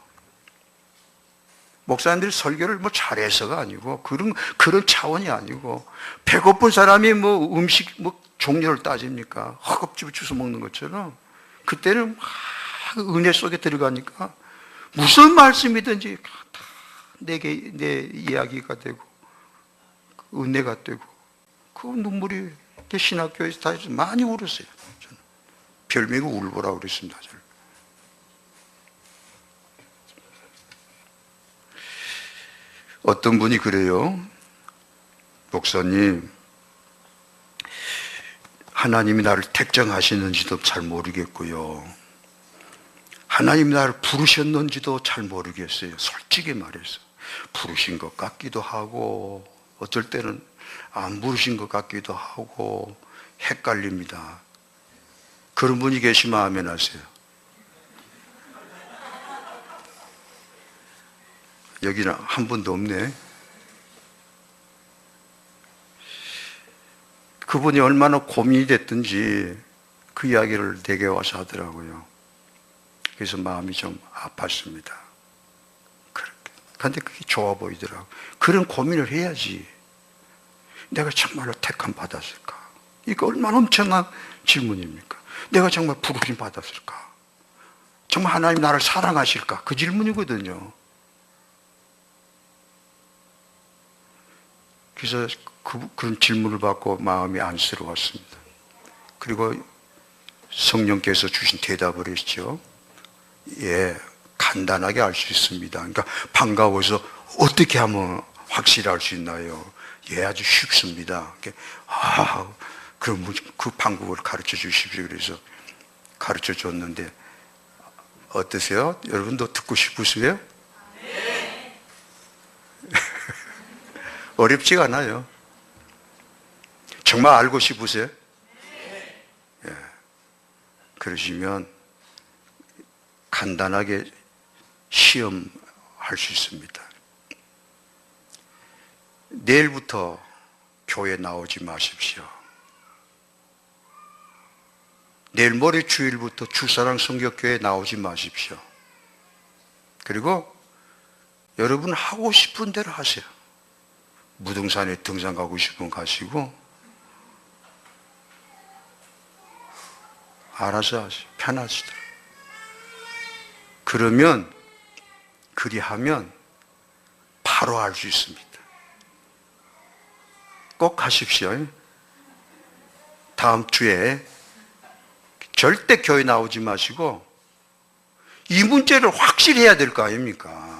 목사님들이 설교를 잘해서가 아니고 그런 차원이 아니고 배고픈 사람이 음식 종류를 따집니까? 허겁지겁 주워 먹는 것처럼 그때는 은혜 속에 들어가니까 무슨 말씀이든지 다 내 이야기가 되고 은혜가 되고 그 눈물이 신학교에서 다 많이 울었어요. 저는. 별명이 울보라고 그랬습니다. 저는. 어떤 분이 그래요. 목사님, 하나님이 나를 택정하시는지도 잘 모르겠고요. 하나님이 나를 부르셨는지도 잘 모르겠어요. 솔직히 말해서. 부르신 것 같기도 하고 어쩔 때는 안 부르신 것 같기도 하고 헷갈립니다. 그런 분이 계시면 아멘 하세요. 여기는 한 분도 없네. 그분이 얼마나 고민이 됐든지 그 이야기를 내게 와서 하더라고요. 그래서 마음이 좀 아팠습니다. 그런데 그게 좋아 보이더라고요. 그런 고민을 해야지. 내가 정말로 택함 받았을까? 이거 얼마나 엄청난 질문입니까? 내가 정말 부르심 받았을까? 정말 하나님 나를 사랑하실까? 그 질문이거든요. 그래서 그런 질문을 받고 마음이 안쓰러웠습니다. 그리고 성령께서 주신 대답을 했죠. 예, 간단하게 알 수 있습니다. 그러니까 반가워서 어떻게 하면 확실히 알 수 있나요? 예, 아주 쉽습니다. 그럼 그 방법을 가르쳐 주십시오. 그래서 가르쳐 줬는데 어떠세요? 여러분도 듣고 싶으세요? 네. 어렵지가 않아요. 정말 알고 싶으세요? 네. 예. 그러시면 간단하게 시험할 수 있습니다. 내일부터 교회 나오지 마십시오. 내일 모레 주일부터 주사랑 성격교회 나오지 마십시오. 그리고 여러분 하고 싶은 대로 하세요. 무등산에 등산 가고 싶으면 가시고 알아서 하세요. 편하시더라고요. 그러면 그리하면 바로 알 수 있습니다. 꼭 하십시오. 다음 주에 절대 교회 나오지 마시고 이 문제를 확실히 해야 될 거 아닙니까?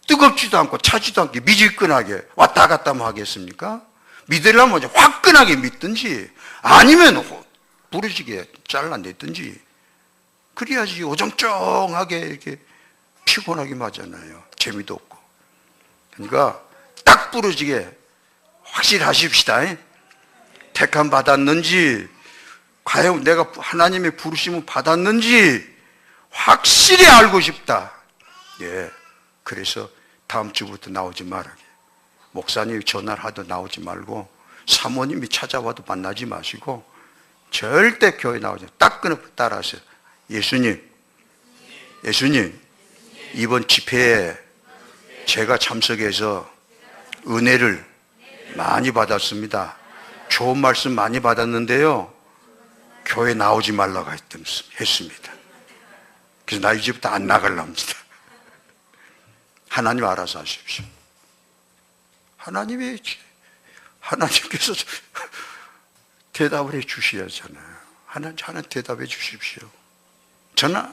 뜨겁지도 않고 차지도 않게 미지근하게 왔다 갔다 하면 하겠습니까? 믿으려면 화끈하게 믿든지 아니면 부르시게 잘라내든지 그래야지 오정쩡하게 이렇게 피곤하게 맞잖아요. 재미도 없고. 그러니까 딱 부러지게 확실히 하십시다. 택함 받았는지 과연 내가 하나님의 부르심을 받았는지 확실히 알고 싶다. 예. 그래서 다음 주부터 나오지 말라게. 목사님이 전화를 하도 나오지 말고 사모님이 찾아와도 만나지 마시고 절대 교회 나오지 딱 끊어 따라하세요. 예수님 이번 집회에 제가 참석해서 은혜를 많이 받았습니다. 좋은 말씀 많이 받았는데요, 교회 나오지 말라고 했습니다. 그래서 나 이제부터 안 나가려합니다. 하나님 알아서 하십시오. 하나님께서 대답을 해 주셔야잖아요. 하나님 대답해 주십시오. 저는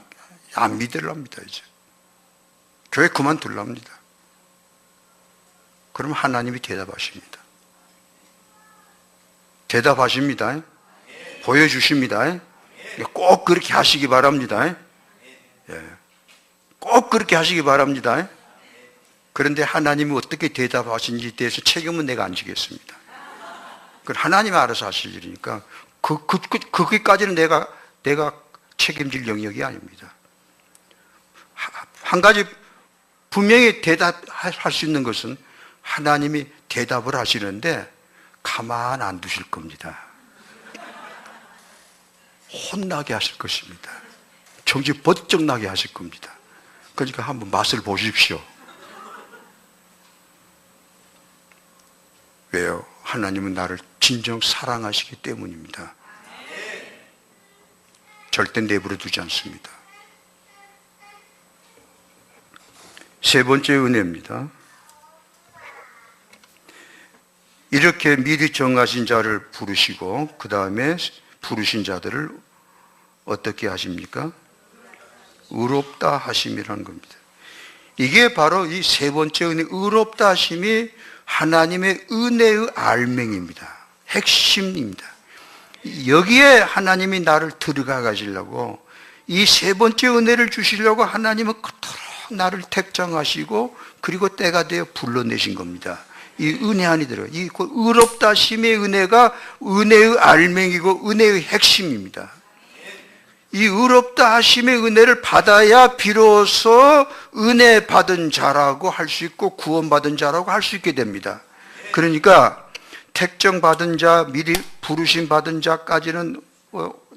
안 믿으랍니다. 이제 교회 그만둘랍니다. 그럼 하나님이 대답하십니다. 대답하십니다. 보여주십니다. 꼭 그렇게 하시기 바랍니다. 꼭 그렇게 하시기 바랍니다. 그런데 하나님이 어떻게 대답하신지에 대해서 책임은 내가 안 지겠습니다. 그건 하나님이 알아서 하실 일이니까 거기까지는 내가 책임질 영역이 아닙니다. 한 가지 분명히 대답할 수 있는 것은 하나님이 대답을 하시는데 가만 안 두실 겁니다. 혼나게 하실 것입니다. 정신 번쩍 나게 하실 겁니다. 그러니까 한번 맛을 보십시오. 왜요? 하나님은 나를 진정 사랑하시기 때문입니다. 절대 내버려 두지 않습니다. 세 번째 은혜입니다. 이렇게 미리 정하신 자를 부르시고 그 다음에 부르신 자들을 어떻게 하십니까? 의롭다 하심이라는 겁니다. 이게 바로 이 세 번째 은혜, 의롭다 하심이 하나님의 은혜의 알맹입니다. 핵심입니다. 여기에 하나님이 나를 들어가 가시려고, 이 세 번째 은혜를 주시려고 하나님은 그토록 나를 택정하시고 그리고 때가 되어 불러내신 겁니다. 이 은혜 안에 들어요. 이 의롭다 하심의 은혜가 은혜의 알맹이고 은혜의 핵심입니다. 이 의롭다 하심의 은혜를 받아야 비로소 은혜 받은 자라고 할 수 있고 구원받은 자라고 할 수 있게 됩니다. 그러니까 택정받은 자, 미리 부르심 받은 자까지는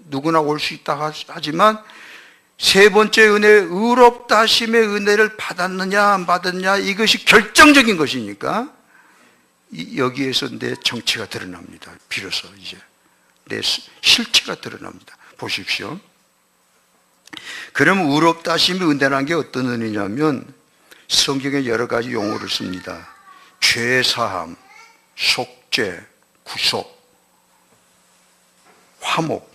누구나 올 수 있다 하지만 세 번째 은혜, 의롭다 하심의 은혜를 받았느냐 안 받았느냐, 이것이 결정적인 것이니까 여기에서 내 정체가 드러납니다. 비로소 이제 내 실체가 드러납니다. 보십시오. 그럼 의롭다 하심의 은혜라는 게 어떤 은혜냐면 성경에 여러 가지 용어를 씁니다. 죄사함, 속죄, 구속, 화목,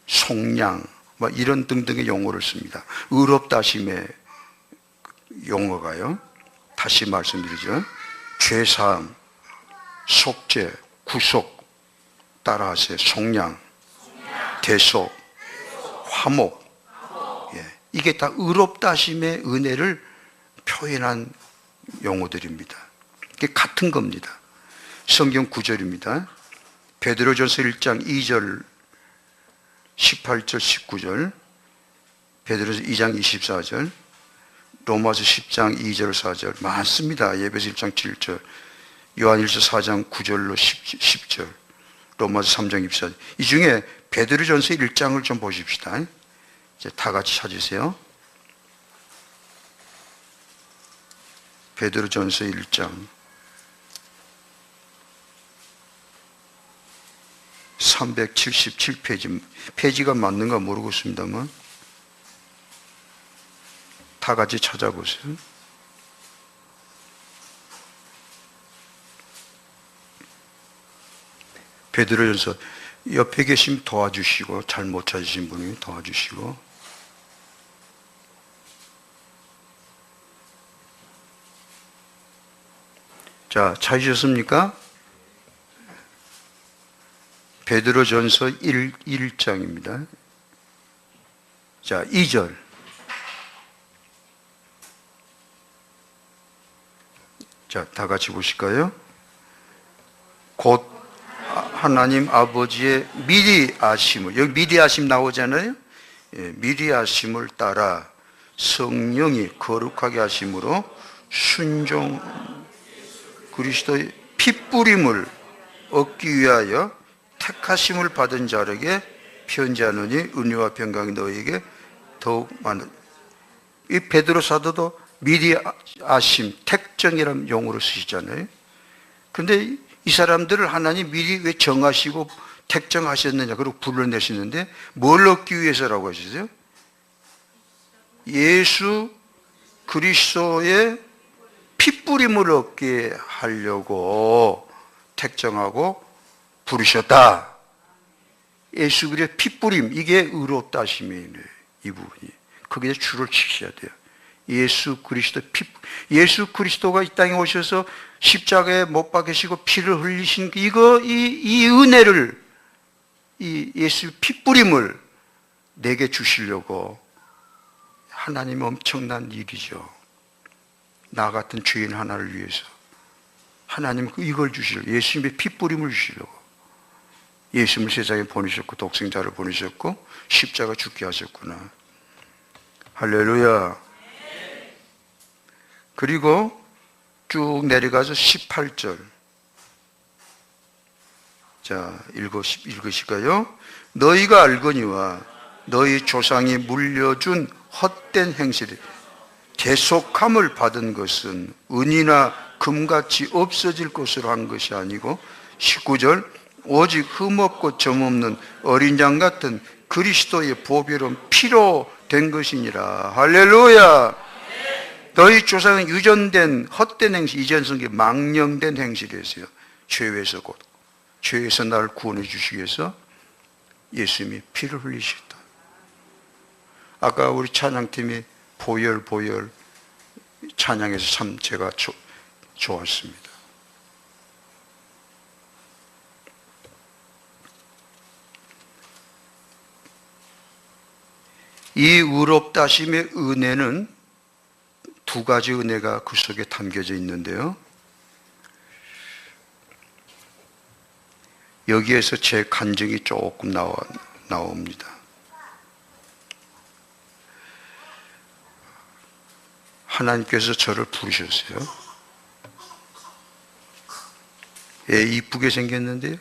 속량, 이런 등등의 용어를 씁니다. 의롭다 하심의 용어가요. 다시 말씀드리죠. 죄사함, 속죄, 구속, 따라하세요. 속량, 대속, 화목. 이게 다 의롭다 하심의 은혜를 표현한 용어들입니다. 이게 같은 겁니다. 성경 구절입니다. 베드로전서 1장 2절 18절 19절, 베드로전서 2장 24절, 로마서 10장 2절 4절 많습니다. 예배서 1장 7절, 요한일서 4장 9절로 10절, 로마서 3장 24절. 이 중에 베드로전서 1장을 좀 보십시다. 이제 다 같이 찾으세요. 베드로전서 1장 377페이지, 페이지가 맞는가 모르겠습니다만 다 같이 찾아보세요. 베드로전서 옆에 계시면 도와주시고, 잘 못 찾으신 분이 도와주시고. 자, 찾으셨습니까? 베드로전서 1장입니다. 자, 2절. 자, 다 같이 보실까요? 곧 하나님 아버지의 미리 아심을, 여기 미리 아심 나오잖아요. 예, 미리 아심을 따라 성령이 거룩하게 하심으로 순종 그리스도의 핏뿌림을 얻기 위하여 택하심을 받은 자에게 편지하노니 은혜와 평강이 너희에게 더욱 많은. 이 베드로 사도도 미리 아심, 택정이라는 용어로 쓰시잖아요. 근데 이 사람들을 하나님 미리 왜 정하시고 택정하셨느냐, 그리고 불러내시는데 뭘 얻기 위해서라고 하시죠? 예수 그리스도의 핏뿌림을 얻게 하려고 택정하고 부르셨다. 예수 그리스도의 핏뿌림, 이게 의롭다 하심이에요. 이 부분이. 거기에 줄을 치셔야 돼요. 예수 그리스도 예수 그리스도가 이 땅에 오셔서 십자가에 못 박히시고 피를 흘리신 이 은혜를, 이 예수 핏뿌림을 내게 주시려고 하나님 엄청난 일이죠. 나 같은 죄인 하나를 위해서 하나님 이걸 주시려고, 예수님의 핏뿌림을 주시려고 예수님을 세상에 보내셨고 독생자를 보내셨고 십자가 죽게 하셨구나. 할렐루야. 그리고 쭉 내려가서 18절. 자, 읽으실까요? 너희가 알거니와 너희 조상이 물려준 헛된 행실이 대속함을 받은 것은 은이나 금같이 없어질 것으로 한 것이 아니고 19절 오직 흠없고 점없는 어린 양 같은 그리스도의 보배로운 피로 된 것이니라. 할렐루야. 너희 조상은 유전된 헛된 행실, 이전성기 망령된 행실이었어요. 죄에서 곧 죄에서 나를 구원해 주시기 위해서 예수님이 피를 흘리셨다. 아까 우리 찬양팀이 보혈 찬양에서 참 제가 좋았습니다. 이 의롭다 하심의 은혜는 두 가지 은혜가 그 속에 담겨져 있는데요. 여기에서 제 간증이 조금 나옵니다. 하나님께서 저를 부르셨어요. 애 이쁘게 생겼는데요.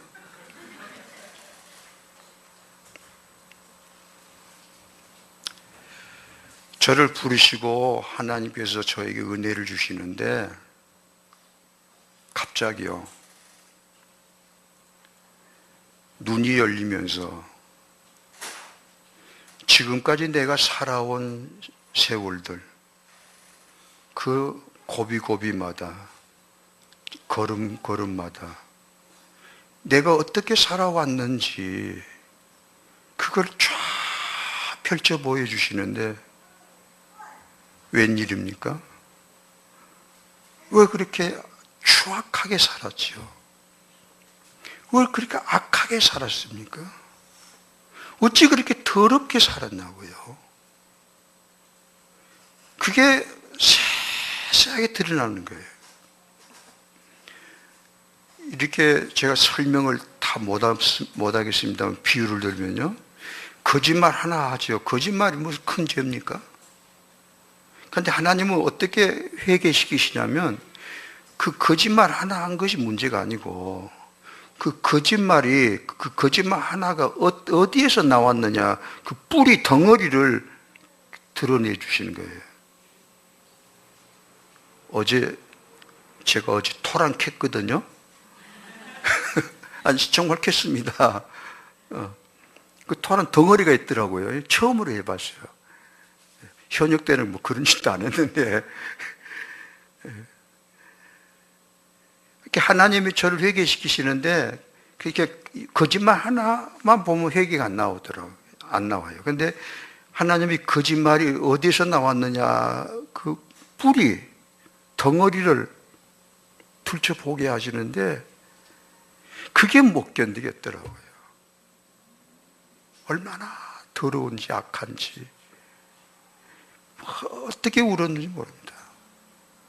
저를 부르시고 하나님께서 저에게 은혜를 주시는데 갑자기요, 눈이 열리면서 지금까지 내가 살아온 세월들, 그 고비고비마다 걸음마다 내가 어떻게 살아왔는지 그걸 쫙 펼쳐 보여주시는데 웬일입니까? 왜 그렇게 추악하게 살았죠? 왜 그렇게 악하게 살았습니까? 어찌 그렇게 더럽게 살았냐고요? 그게 세세하게 드러나는 거예요. 이렇게 제가 설명을 다 못하겠습니다만 비유를 들면요, 거짓말 하나 하죠. 거짓말이 무슨 큰 죄입니까? 그런데 하나님은 어떻게 회개시키시냐면 그 거짓말 하나 한 것이 문제가 아니고 그 거짓말 하나가 어디에서 나왔느냐, 그 뿌리 덩어리를 드러내 주시는 거예요. 제가 어제 토랑 캤거든요. 아니, 정말 캤습니다. 그 토란 덩어리가 있더라고요. 처음으로 해봤어요. 현역 때는 뭐 그런 짓도 안 했는데. 이렇게 하나님이 저를 회개시키시는데, 그렇게 거짓말 하나만 보면 회개가 안 나와요. 근데 하나님이 거짓말이 어디서 나왔느냐, 그 뿌리, 덩어리를 들춰보게 하시는데, 그게 못 견디겠더라고요. 얼마나 더러운지 악한지 어떻게 울었는지 모릅니다.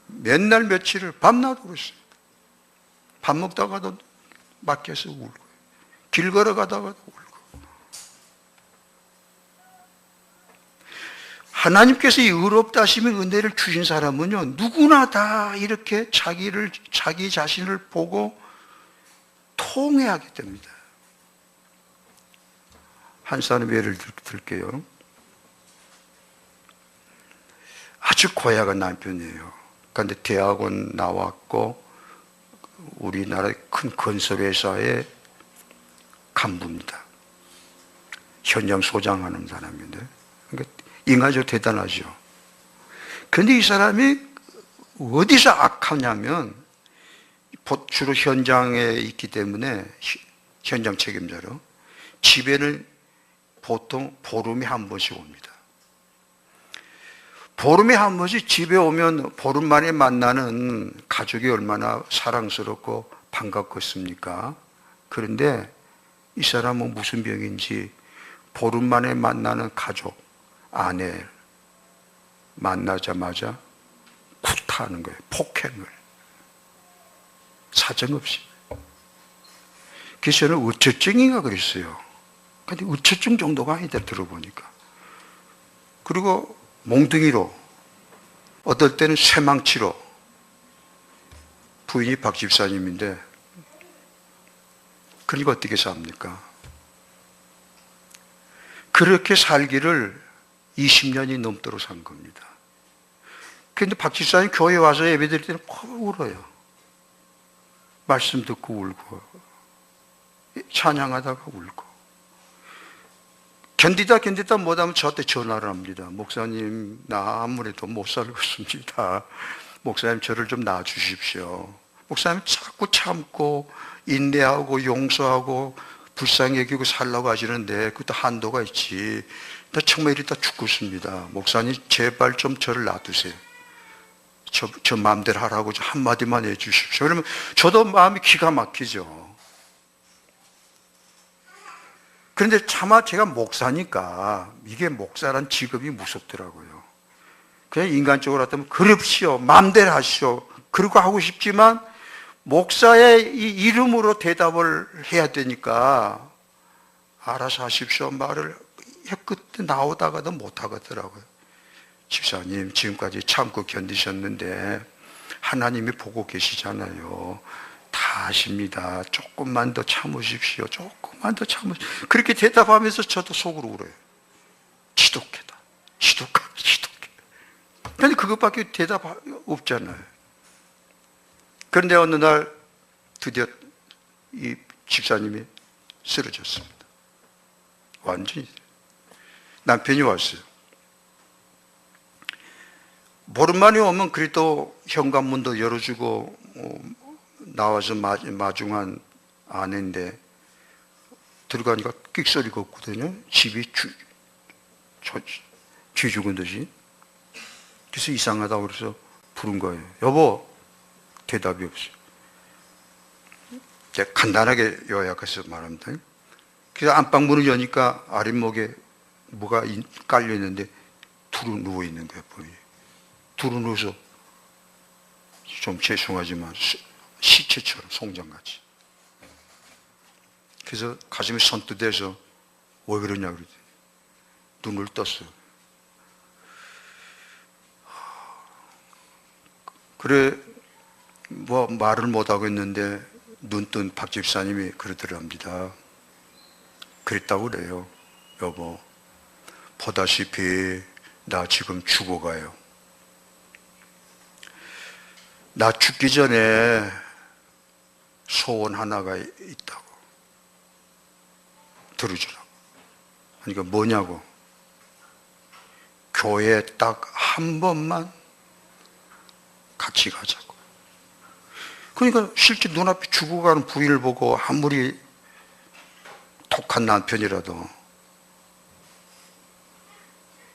맨날 며칠을 밤낮 울었어요. 밥 먹다가도 밖에서 울고, 길 걸어가다가도 울고. 하나님께서 이 의롭다 하심의 은혜를 주신 사람은요, 누구나 다 이렇게 자기 자신을 보고 통회하게 됩니다. 한 사람의 예를 들게요. 아주 고약한 남편이에요. 그런데 대학원 나왔고 우리나라의 큰 건설회사의 간부입니다. 현장 소장하는 사람인데, 그러니까 인간적으로 대단하죠. 그런데 이 사람이 어디서 악하냐면, 주로 현장에 있기 때문에 현장 책임자로 집에는 보통 보름에 한 번씩 옵니다. 보름에 한 번씩 집에 오면 보름 만에 만나는 가족이 얼마나 사랑스럽고 반갑겠습니까? 그런데 이 사람은 무슨 병인지 보름 만에 만나는 가족, 아내 만나자마자 구타하는 거예요. 폭행을. 사정없이. 그래서 저는 우처증인가 그랬어요. 근데 우처증 정도가 아니다, 들어보니까. 그리고 몽둥이로, 어떨 때는 쇠망치로. 부인이 박 집사님인데, 그러니까 어떻게 삽니까? 그렇게 살기를 20년이 넘도록 산 겁니다. 그런데 박 집사님 교회 와서 예배 드릴 때는 꼭 울어요. 말씀 듣고 울고, 찬양하다가 울고. 견디다 못하면 저한테 전화를 합니다. 목사님, 나 아무래도 못 살겠습니다. 목사님, 저를 좀 놔주십시오. 목사님 자꾸 참고 인내하고 용서하고 불쌍히 여기고 살라고 하시는데 그것도 한도가 있지. 나 정말 이러다 죽겠습니다. 목사님, 제발 좀 저를 놔두세요. 저 마음대로 하라고 한마디만 해주십시오. 그러면 저도 마음이 기가 막히죠. 그런데 차마 제가 목사니까 이게 목사란 직업이 무섭더라고요. 그냥 인간적으로 하면 그럽시오, 마음대로 하시오, 그러고 하고 싶지만 목사의 이 이름으로 대답을 해야 되니까 알아서 하십시오 말을 끝에 나오다가도 못하겠더라고요. 집사님, 지금까지 참고 견디셨는데 하나님이 보고 계시잖아요. 다 아십니다. 조금만 더 참으십시오. 조금만 더 참으십시오. 그렇게 대답하면서 저도 속으로 울어요. 지독하다. 지독해. 근데 그것밖에 대답 없잖아요. 그런데 어느 날 드디어 이 집사님이 쓰러졌습니다. 완전히. 남편이 왔어요. 보름 만에 오면 그래도 현관문도 열어주고 나와서 마중한 아내인데 들어가니까 끽소리가 없거든요. 집이 쥐 죽은 듯이. 그래서 이상하다고 그래서 부른 거예요. 여보, 대답이 없어요. 제가 간단하게 요약해서 말합니다. 그래서 안방문을 여니까 아랫목에 뭐가 깔려 있는데 두루 누워 있는 거예요. 두루 누워서 좀 죄송하지만 시체처럼 송장같이. 그래서 가슴이 선뜻해서 왜 그러냐 그러더니 눈을 떴어요. 그래 뭐 말을 못하고 있는데 눈뜬 박 집사님이 그러더랍니다. 그랬다고 그래요. 여보, 보다시피 나 지금 죽어가요. 나 죽기 전에 소원 하나가 있다고. 들어주라고. 그러니까 뭐냐고. 교회 딱 한 번만 같이 가자고. 그러니까 실제 눈앞에 죽어가는 부인을 보고 아무리 독한 남편이라도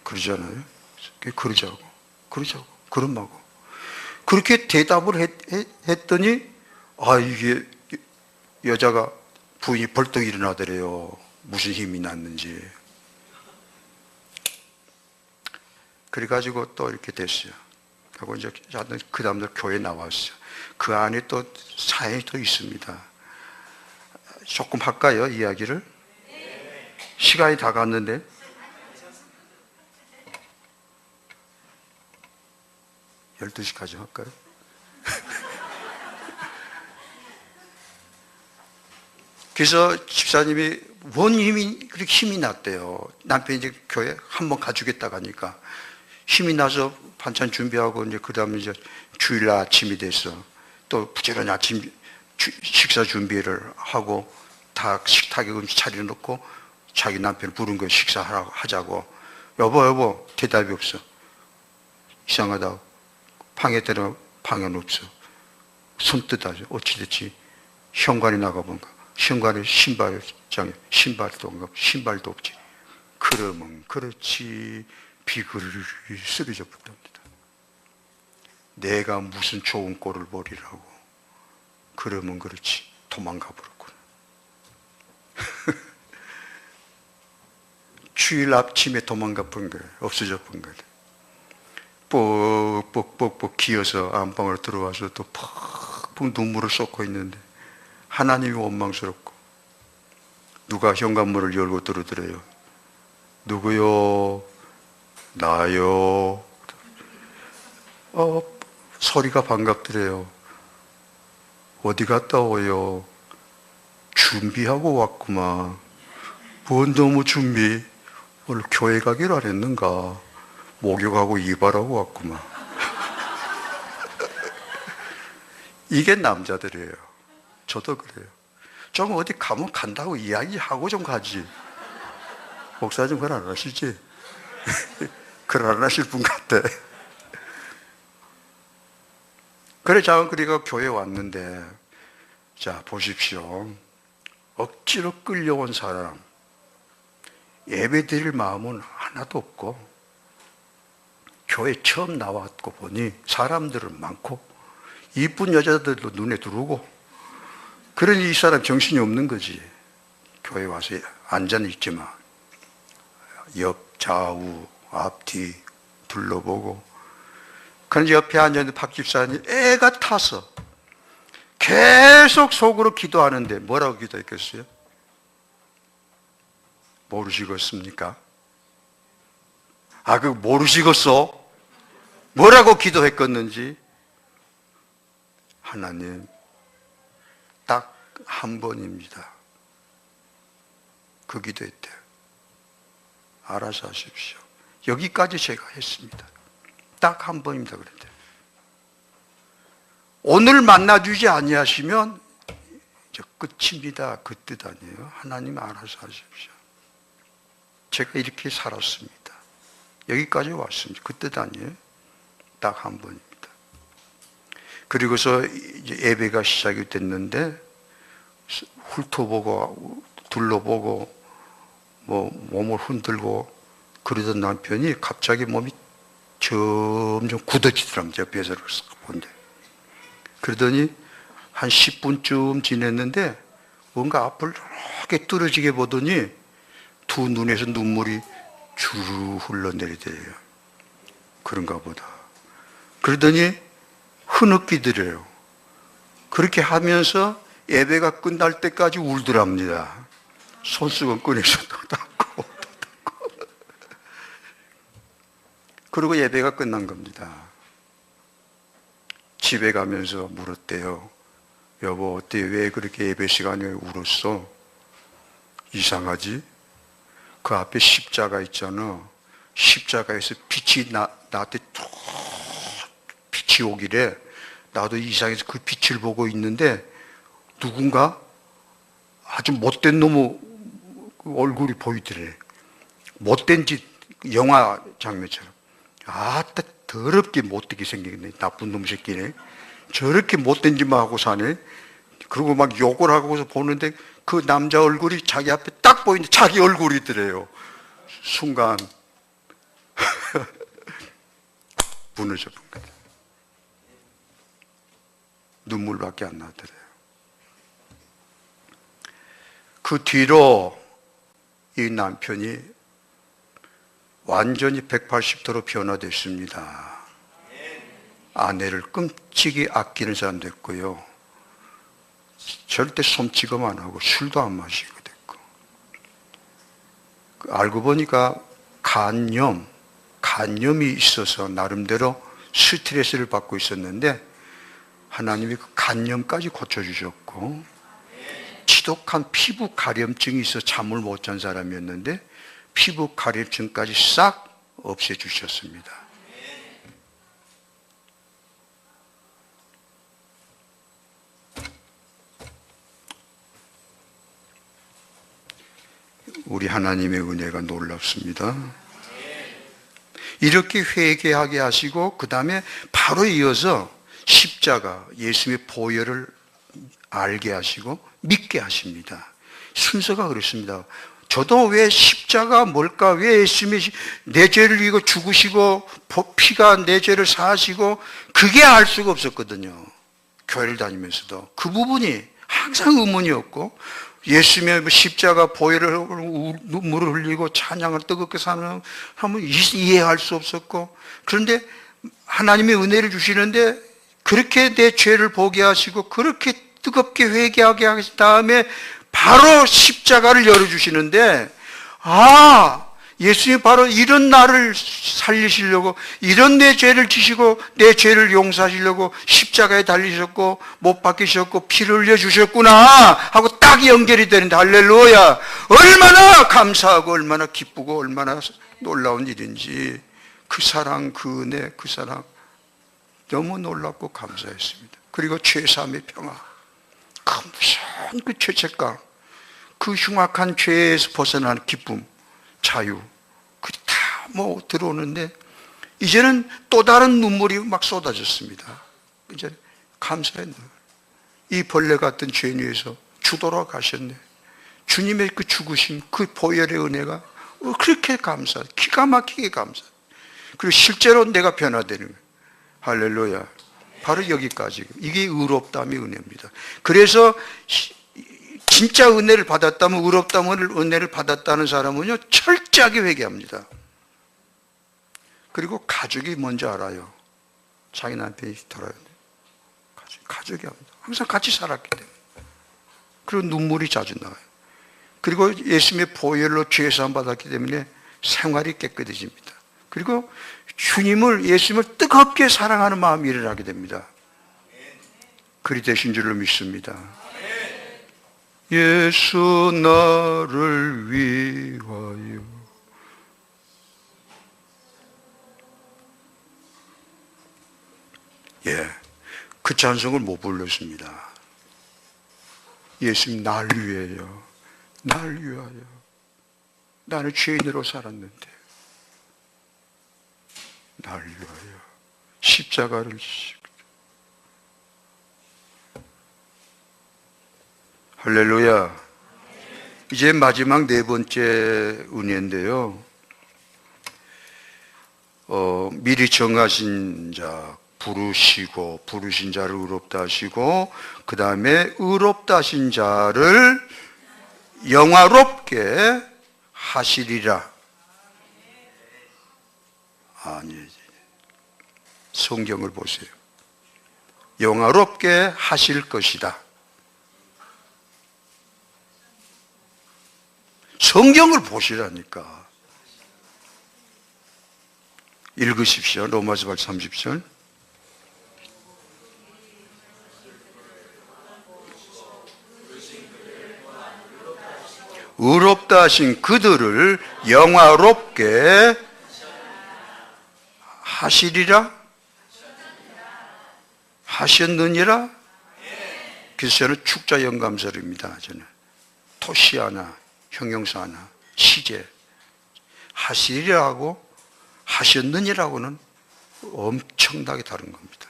그러잖아요. 그러자고. 그러마고. 그렇게 대답을 했더니 이게 여자가 부인이 벌떡 일어나더래요. 무슨 힘이 났는지. 그래가지고 또 이렇게 됐어요. 하고 이제 그 다음날 교회 나왔어요. 그 안에 또 사연이 또 있습니다. 조금 할까요, 이야기를? 시간이 다 갔는데. 12시까지 할까요? 그래서 집사님이 원 그렇게 힘이 났대요. 남편이 이제 교회 한번 가주겠다고 하니까 힘이 나서 반찬 준비하고 이제 그 다음에 이제 주일날 아침이 돼서 또 부지런히 아침 식사 준비를 하고 다 식탁에 음식 차려놓고 자기 남편을 부른 거예요. 식사하라고 하자고. 여보 대답이 없어. 이상하다. 방에 들어가 방에는 없어. 손뜻 하죠. 어찌됐지 현관에 나가본가. 현관에 신발도 없지. 그러면 그렇지. 비글이 쓰러져 버립니다. 내가 무슨 좋은 꼴을 보리라고. 그러면 그렇지. 도망가 버렸구나. 주일 아침에 도망가 본 거예요. 없어져 본 거예요. 뻑뻑뻑뻑 기어서 안방으로 들어와서 또 퍽퍽 눈물을 쏟고 있는데 하나님이 원망스럽고 누가 현관문을 열고 들어들어요. 누구요? 나요. 소리가 반갑더래요. 어디 갔다 오요? 준비하고 왔구만. 뭔 너무 준비? 오늘 교회 가기로 안 했는가? 목욕하고 이발하고 왔구만. 이게 남자들이에요. 저도 그래요. 좀 어디 가면 간다고 이야기하고 좀 가지. 목사님 그걸 안 하시지? 그걸 안 하실 분 같아. 그래 그리고 교회 왔는데 자 보십시오. 억지로 끌려온 사람 예배 드릴 마음은 하나도 없고 교회 처음 나왔고 보니 사람들은 많고 이쁜 여자들도 눈에 들어오고 그러니 이 사람 정신이 없는 거지. 교회 와서 앉아있지만 옆 좌우 앞뒤 둘러보고 그런데 옆에 앉아있는 박 집사님 애가 타서 계속 속으로 기도하는데 뭐라고 기도했겠어요? 모르시겠습니까? 그거 모르시겠어? 뭐라고 기도했겠는지? 하나님, 딱 한 번입니다. 그 기도했대요. 알아서 하십시오. 여기까지 제가 했습니다. 딱 한 번입니다. 그랬대요. 오늘 만나주지 아니하시면 이제 끝입니다. 그 뜻 아니에요. 하나님 알아서 하십시오. 제가 이렇게 살았습니다. 여기까지 왔습니다. 그 뜻 아니에요. 딱 한 번입니다. 그리고서 이제 예배가 시작이 됐는데 훑어보고 둘러보고 뭐 몸을 흔들고 그러던 남편이 갑자기 몸이 점점 굳어지더랍니다. 옆에서 본데. 그러더니 한 10분쯤 지냈는데 뭔가 앞을 이렇게 뚫어지게 보더니 두 눈에서 눈물이 주르 흘러내리더래요. 그런가 보다. 그러더니 흐느끼더래요. 그렇게 하면서 예배가 끝날 때까지 울더랍니다. 손수건 꺼내서 또 닦고 또 닦고. 그리고 예배가 끝난 겁니다. 집에 가면서 물었대요. 여보 어때? 왜 그렇게 예배 시간에 울었어? 이상하지? 그 앞에 십자가 있잖아. 십자가에서 빛이 나한테 툭 빛이 오기래. 나도 이상해서 그 빛을 보고 있는데 누군가 아주 못된 놈의 얼굴이 보이더래. 못된 짓, 영화 장면처럼. 아따 더럽게 못되게 생기겠네. 나쁜 놈 새끼네. 저렇게 못된 짓만 하고 사네. 그리고 막 욕을 하고서 보는데 그 남자 얼굴이 자기 앞에 딱 보이는데 자기 얼굴이더래요. 순간 무너져 본 거예요. 눈물밖에 안 나더래요. 그 뒤로 이 남편이 완전히 180도로 변화됐습니다. 아내를 끔찍이 아끼는 사람 됐고요. 절대 솜치검 안 하고 술도 안 마시고 됐고. 알고 보니까 간염이 있어서 나름대로 스트레스를 받고 있었는데 하나님이 그 간염까지 고쳐주셨고, 지독한 피부 가려움증이 있어 잠을 못 잔 사람이었는데 피부 가려움증까지 싹 없애주셨습니다. 우리 하나님의 은혜가 놀랍습니다. 이렇게 회개하게 하시고 그 다음에 바로 이어서 십자가, 예수님의 보혈을 알게 하시고 믿게 하십니다. 순서가 그렇습니다. 저도 왜 십자가 뭘까? 왜 예수님이 내 죄를 위고 죽으시고 피가 내 죄를 사하시고, 그게 알 수가 없었거든요. 교회를 다니면서도 그 부분이 항상 의문이었고, 예수님의 십자가 보혈을 눈물을 흘리고 찬양을 뜨겁게 하면 이해할 수 없었고, 그런데 하나님의 은혜를 주시는데 그렇게 내 죄를 보게 하시고 그렇게 뜨겁게 회개하게 하신 다음에 바로 십자가를 열어주시는데, 예수님이 바로 이런 나를 살리시려고, 이런 내 죄를 지시고 내 죄를 용서하시려고 십자가에 달리셨고 못 박히셨고 피를 흘려주셨구나 하고 딱 연결이 되는데, 할렐루야! 얼마나 감사하고 얼마나 기쁘고 얼마나 놀라운 일인지, 그 사랑, 그 은혜, 그 사랑 너무 놀랍고 감사했습니다. 그리고 죄사함의 평화, 그 무서운 그 죄책감, 그 흉악한 죄에서 벗어나는 기쁨, 자유, 그 다 뭐 들어오는데, 이제는 또 다른 눈물이 막 쏟아졌습니다. 이제 감사의 눈물. 이 벌레 같은 죄인 위해서 주도록 가셨네. 주님의 그 죽으신 그 보혈의 은혜가 그렇게 감사, 기가 막히게 감사. 그리고 실제로 내가 변화되는 거예요. 할렐루야. 바로 여기까지. 이게 의롭다함의 은혜입니다. 그래서 진짜 은혜를 받았다면, 의롭다면 은혜를 받았다는 사람은요, 철저하게 회개합니다. 그리고 가족이 뭔지 알아요. 자기 남편이 돌아야 돼. 가족이 합니다. 항상 같이 살았기 때문에. 그리고 눈물이 자주 나와요. 그리고 예수님의 보혈로 죄사함 받았기 때문에 생활이 깨끗해집니다. 그리고 주님을, 예수님을 뜨겁게 사랑하는 마음이 일어나게 됩니다. 그리 되신 줄로 믿습니다. 예수 나를 위하여. 그 찬송을 못 불렀습니다. 예수님 날 위하여, 날 위하여. 나는 죄인으로 살았는데 날 위하여 십자가를 지시고. 할렐루야. 이제 마지막 네 번째 은혜인데요, 미리 정하신 자, 부르신 자를 의롭다 하시고, 그 다음에 의롭다 하신 자를 영화롭게 하시리라. 아니, 성경을 보세요. 영화롭게 하실 것이다. 성경을 보시라니까. 읽으십시오. 로마서 8장 30절. 의롭다 하신 그들을 영화롭게 하시리라? 하셨느니라? 그래서 저는 축자 영감설입니다. 저는 토시 하나, 형용사 하나, 시제. 하시리라고 하셨느니라고는 엄청나게 다른 겁니다.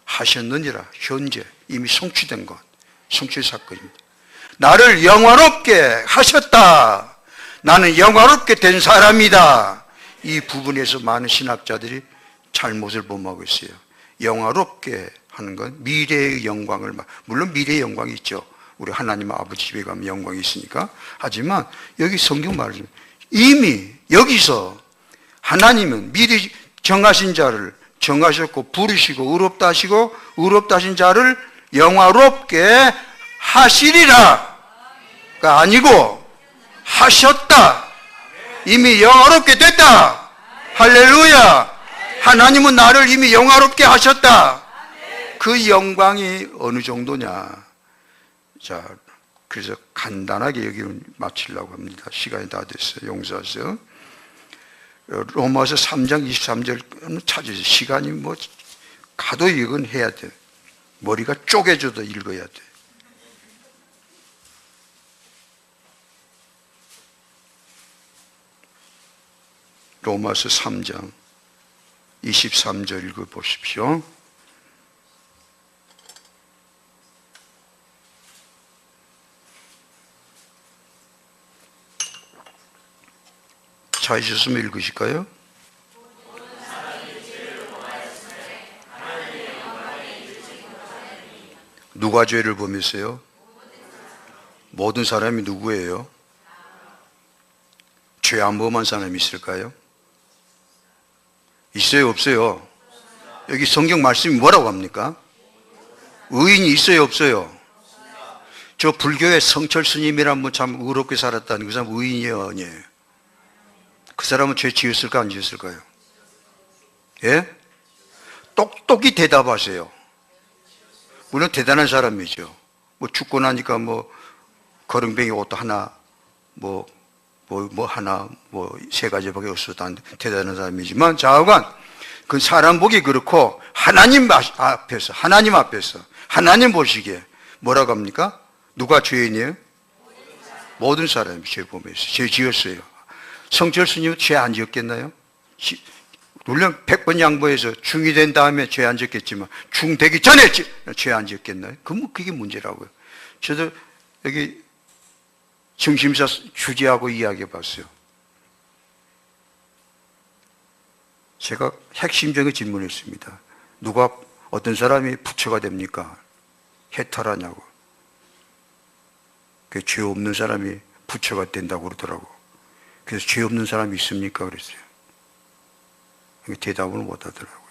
하셨느니라, 현재 이미 성취된 것, 성취 사건입니다. 나를 영화롭게 하셨다. 나는 영화롭게 된 사람이다. 이 부분에서 많은 신학자들이 잘못을 범하고 있어요. 영화롭게 하는 건 미래의 영광을, 물론 미래의 영광이 있죠. 우리 하나님 아버지 집에 가면 영광이 있으니까. 하지만 여기 성경 말씀, 이미 여기서 하나님은 미리 정하신 자를 정하셨고 부르시고 의롭다 하시고, 의롭다 하신 자를 영화롭게 하시리라 가 아니고 하셨다. 이미 영화롭게 됐다. 할렐루야. 하나님은 나를 이미 영화롭게 하셨다. 그 영광이 어느 정도냐. 자, 그래서 간단하게 여기는 마치려고 합니다. 시간이 다 됐어요. 용서하세요. 로마서 3장 23절 찾으세요. 시간이 뭐 가도 이건 해야 돼. 머리가 쪼개져도 읽어야 돼. 로마서 3장 23절 읽어보십시오. 찾으셨으면 읽으실까요? 누가 죄를 범했어요? 모든 사람이 누구예요? 죄 안 범한 사람이 있을까요? 있어요, 없어요? 여기 성경 말씀이 뭐라고 합니까? 의인이 있어요, 없어요? 저 불교의 성철 스님이란 분 참 의롭게 살았다는 그 사람 의인이에요, 아니에요? 그 사람은 죄 지었을까, 안 지었을까요? 예? 똑똑히 대답하세요. 물론 대단한 사람이죠. 뭐 죽고 나니까 뭐 거렁뱅이 옷도 하나, 세 가지밖에 없었다. 대단한 사람이지만, 자하간, 그 사람 보기 그렇고, 하나님 앞에서, 하나님 보시기에, 뭐라고 합니까? 누가 죄인이에요? 모든 사람이 죄 범했어요. 죄 지었어요. 성철 스님은 죄 안 지었겠나요? 물론 100번 양보해서 중이 된 다음에 죄 안 지었겠지만, 중 되기 전에 죄 안 지었겠나요? 그게 문제라고요. 저도 여기 중심사 주지하고 이야기해 봤어요. 제가 핵심적인 질문했습니다. 어떤 사람이 부처가 됩니까? 해탈하냐고. 그 죄 없는 사람이 부처가 된다고 그러더라고. 그래서 죄 없는 사람이 있습니까? 그랬어요. 대답을 못 하더라고요.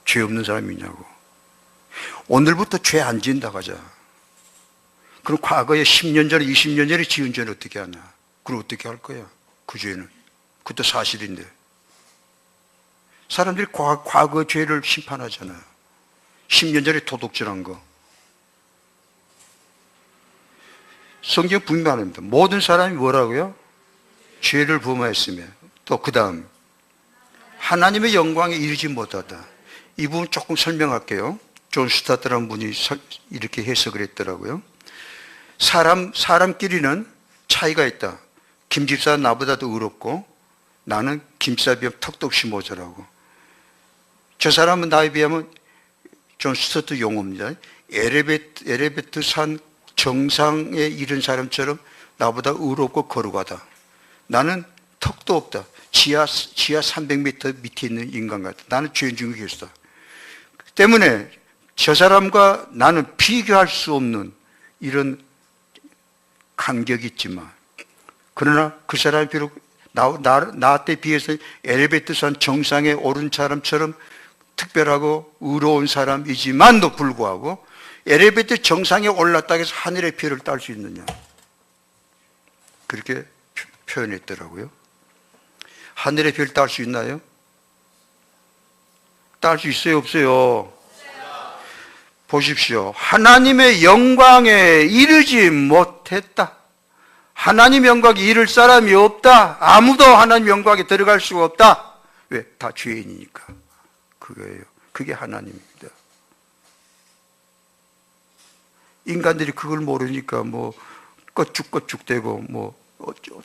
죄 없는 사람이 있냐고. 오늘부터 죄 안 지은다고 하자. 그럼 과거에 10년 전에 20년 전에 지은 죄는 어떻게 하냐? 그럼 어떻게 할 거야? 그 죄는. 그것도 사실인데. 사람들이 과거 죄를 심판하잖아요. 10년 전에 도둑질한 거. 성경 분명합니다. 모든 사람이 뭐라고요? 죄를 범하였으며 또 그 다음 하나님의 영광에 이르지 못하다. 이 부분 조금 설명할게요. 존 스타트라는 분이 이렇게 해석을 했더라고요. 사람끼리는 차이가 있다. 김 집사는 나보다도 의롭고 나는 김 집사에 비하면 턱도 없이 모자라고. 저 사람은 나에 비하면 존 스타트 용어입니다. 에레베트 산 정상에 이른 사람처럼 나보다 의롭고 거룩하다. 나는 턱도 없다. 지하 300m 밑에 있는 인간 같다. 나는 죄인 중에 있어. 때문에 저 사람과 나는 비교할 수 없는 이런 간격이 있지만, 그러나 그 사람이 비록 나한테 비해서 엘리베이터산 정상에 오른 사람처럼 특별하고 의로운 사람이지만도 불구하고 엘리베이터 정상에 올랐다 해서 하늘의 별을 딸 수 있느냐, 그렇게 표현했더라고요. 하늘의 별 딸 수 있나요? 딸 수 있어요, 없어요? 보십시오. 하나님의 영광에 이르지 못했다. 하나님 영광에 이를 사람이 없다. 아무도 하나님 영광에 들어갈 수가 없다. 왜? 다 죄인이니까. 그거예요. 그게 하나님입니다. 인간들이 그걸 모르니까 뭐 꺼쭉꺼쭉대고 뭐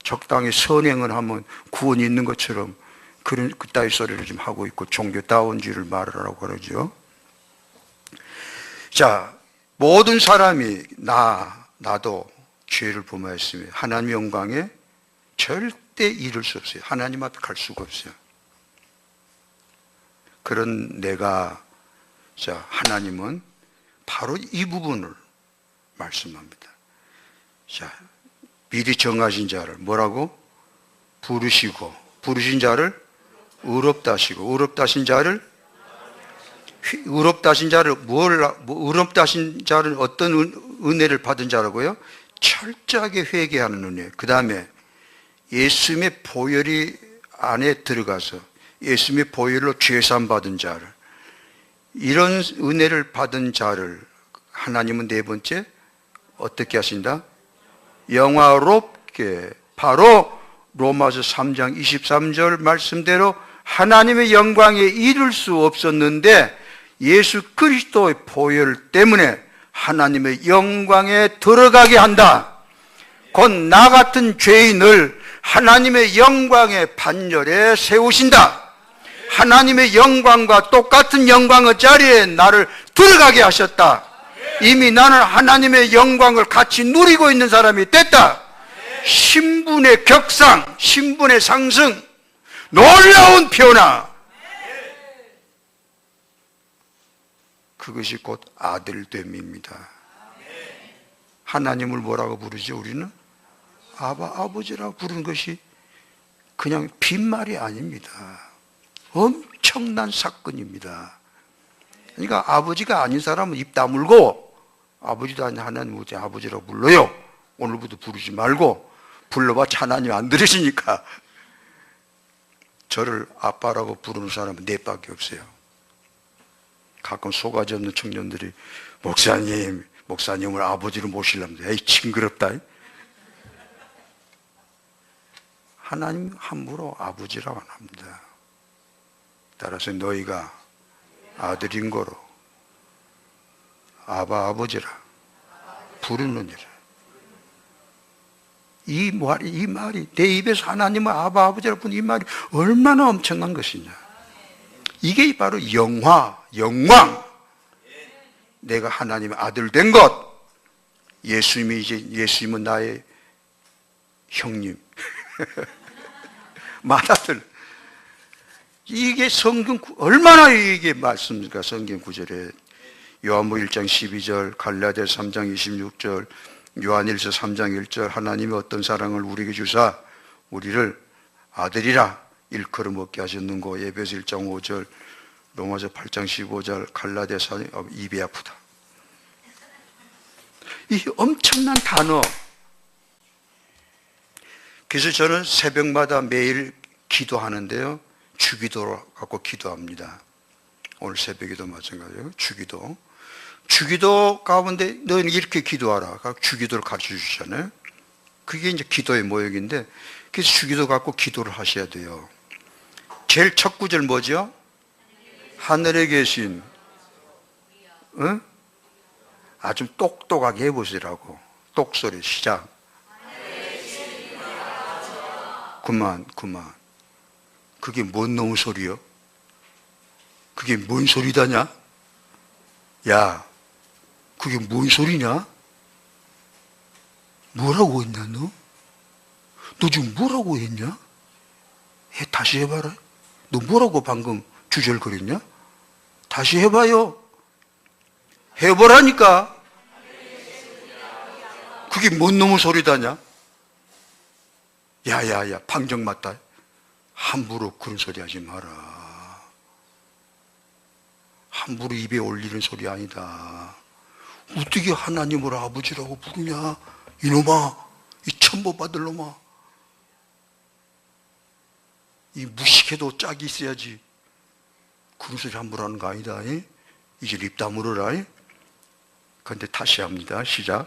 적당히 선행을 하면 구원이 있는 것처럼 그런 그따위 소리를 좀 하고 있고 종교다운지를 말하라고 그러죠. 자, 모든 사람이 나도 죄를 범하였으며 하나님 영광에 절대 이를 수 없어요. 하나님 앞에 갈 수가 없어요. 그런 하나님은 바로 이 부분을 말씀합니다. 자, 미리 정하신 자를 뭐라고? 부르신 자를 의롭다 하시고, 의롭다 하신 자를 어떤 은혜를 받은 자라고요? 철저하게 회개하는 은혜. 그 다음에 예수님의 보혈이 안에 들어가서 예수님의 보혈로 죄산 받은 자를, 이런 은혜를 받은 자를 하나님은 네 번째 어떻게 하신다? 영화롭게, 바로 로마서 3장 23절 말씀대로 하나님의 영광에 이를 수 없었는데 예수 그리스도의 보혈 때문에 하나님의 영광에 들어가게 한다. 곧 나 같은 죄인을 하나님의 영광의 반열에 세우신다. 하나님의 영광과 똑같은 영광의 자리에 나를 들어가게 하셨다. 이미 나는 하나님의 영광을 같이 누리고 있는 사람이 됐다. 신분의 격상, 신분의 상승, 놀라운 변화, 그것이 곧 아들됨입니다. 하나님을 뭐라고 부르죠? 우리는 아버지라고 부르는 것이 그냥 빈말이 아닙니다. 엄청난 사건입니다. 그러니까 아버지가 아닌 사람은 입 다물고, 아버지도 아닌 하나님 어째 아버지라고 불러요? 오늘부터 부르지 말고, 불러봤자 하나님 안 들으시니까. 저를 아빠라고 부르는 사람은 넷밖에 없어요. 가끔 속아지 없는 청년들이 목사님을 아버지로 모시려면 에이 징그럽다. 하나님 함부로 아버지라고 안 합니다. 따라서 너희가 아들인 거로 아버지라 부르느니라. 이 말이 내 입에서 하나님을 아버지라 부르는 이 말이 얼마나 엄청난 것이냐. 이게 바로 영광. 내가 하나님의 아들 된 것. 예수님은 나의 형님. 맏아들. 이게 성경, 얼마나 이게 말씀입니까? 성경 구절에. 요한복음 1장 12절, 갈라디아서 3장 26절, 요한일서 3장 1절, 하나님이 어떤 사랑을 우리에게 주사 우리를 아들이라 일컬음 얻게 하셨는고, 에베소 1장 5절, 로마서 8장 15절, 갈라디아서 입이 아프다. 이 엄청난 단어. 그래서 저는 새벽마다 매일 기도하는데요, 주기도로 갖고 기도합니다. 오늘 새벽에도 마찬가지예요. 주기도 가운데 너희는 이렇게 기도하라. 주기도를 가르쳐 주시잖아요. 그게 이제 기도의 모형인데, 그래서 주기도 갖고 기도를 하셔야 돼요. 제일 첫 구절 뭐죠? 하늘에 계신, 응? 좀 똑똑하게 해보시라고. 똑소리 시작. 그만. 그게 뭔 놈의 소리요? 그게 뭔 소리다냐? 야, 그게 뭔 소리냐? 뭐라고 했냐 너? 너 지금 뭐라고 했냐? 다시 해봐라. 너 뭐라고 방금 주절거렸냐? 다시 해봐요. 해보라니까. 그게 뭔 놈의 소리다냐? 야야야, 방정 맞다. 함부로 그런 소리 하지 마라. 함부로 입에 올리는 소리 아니다. 어떻게 하나님을 아버지라고 부르냐? 이놈아, 이 천보받을 놈아. 이 무식해도 짝이 있어야지. 그런 소리 함부로 하는 거 아니다. 이제 입 다물어라. 그런데 다시 합니다. 시작.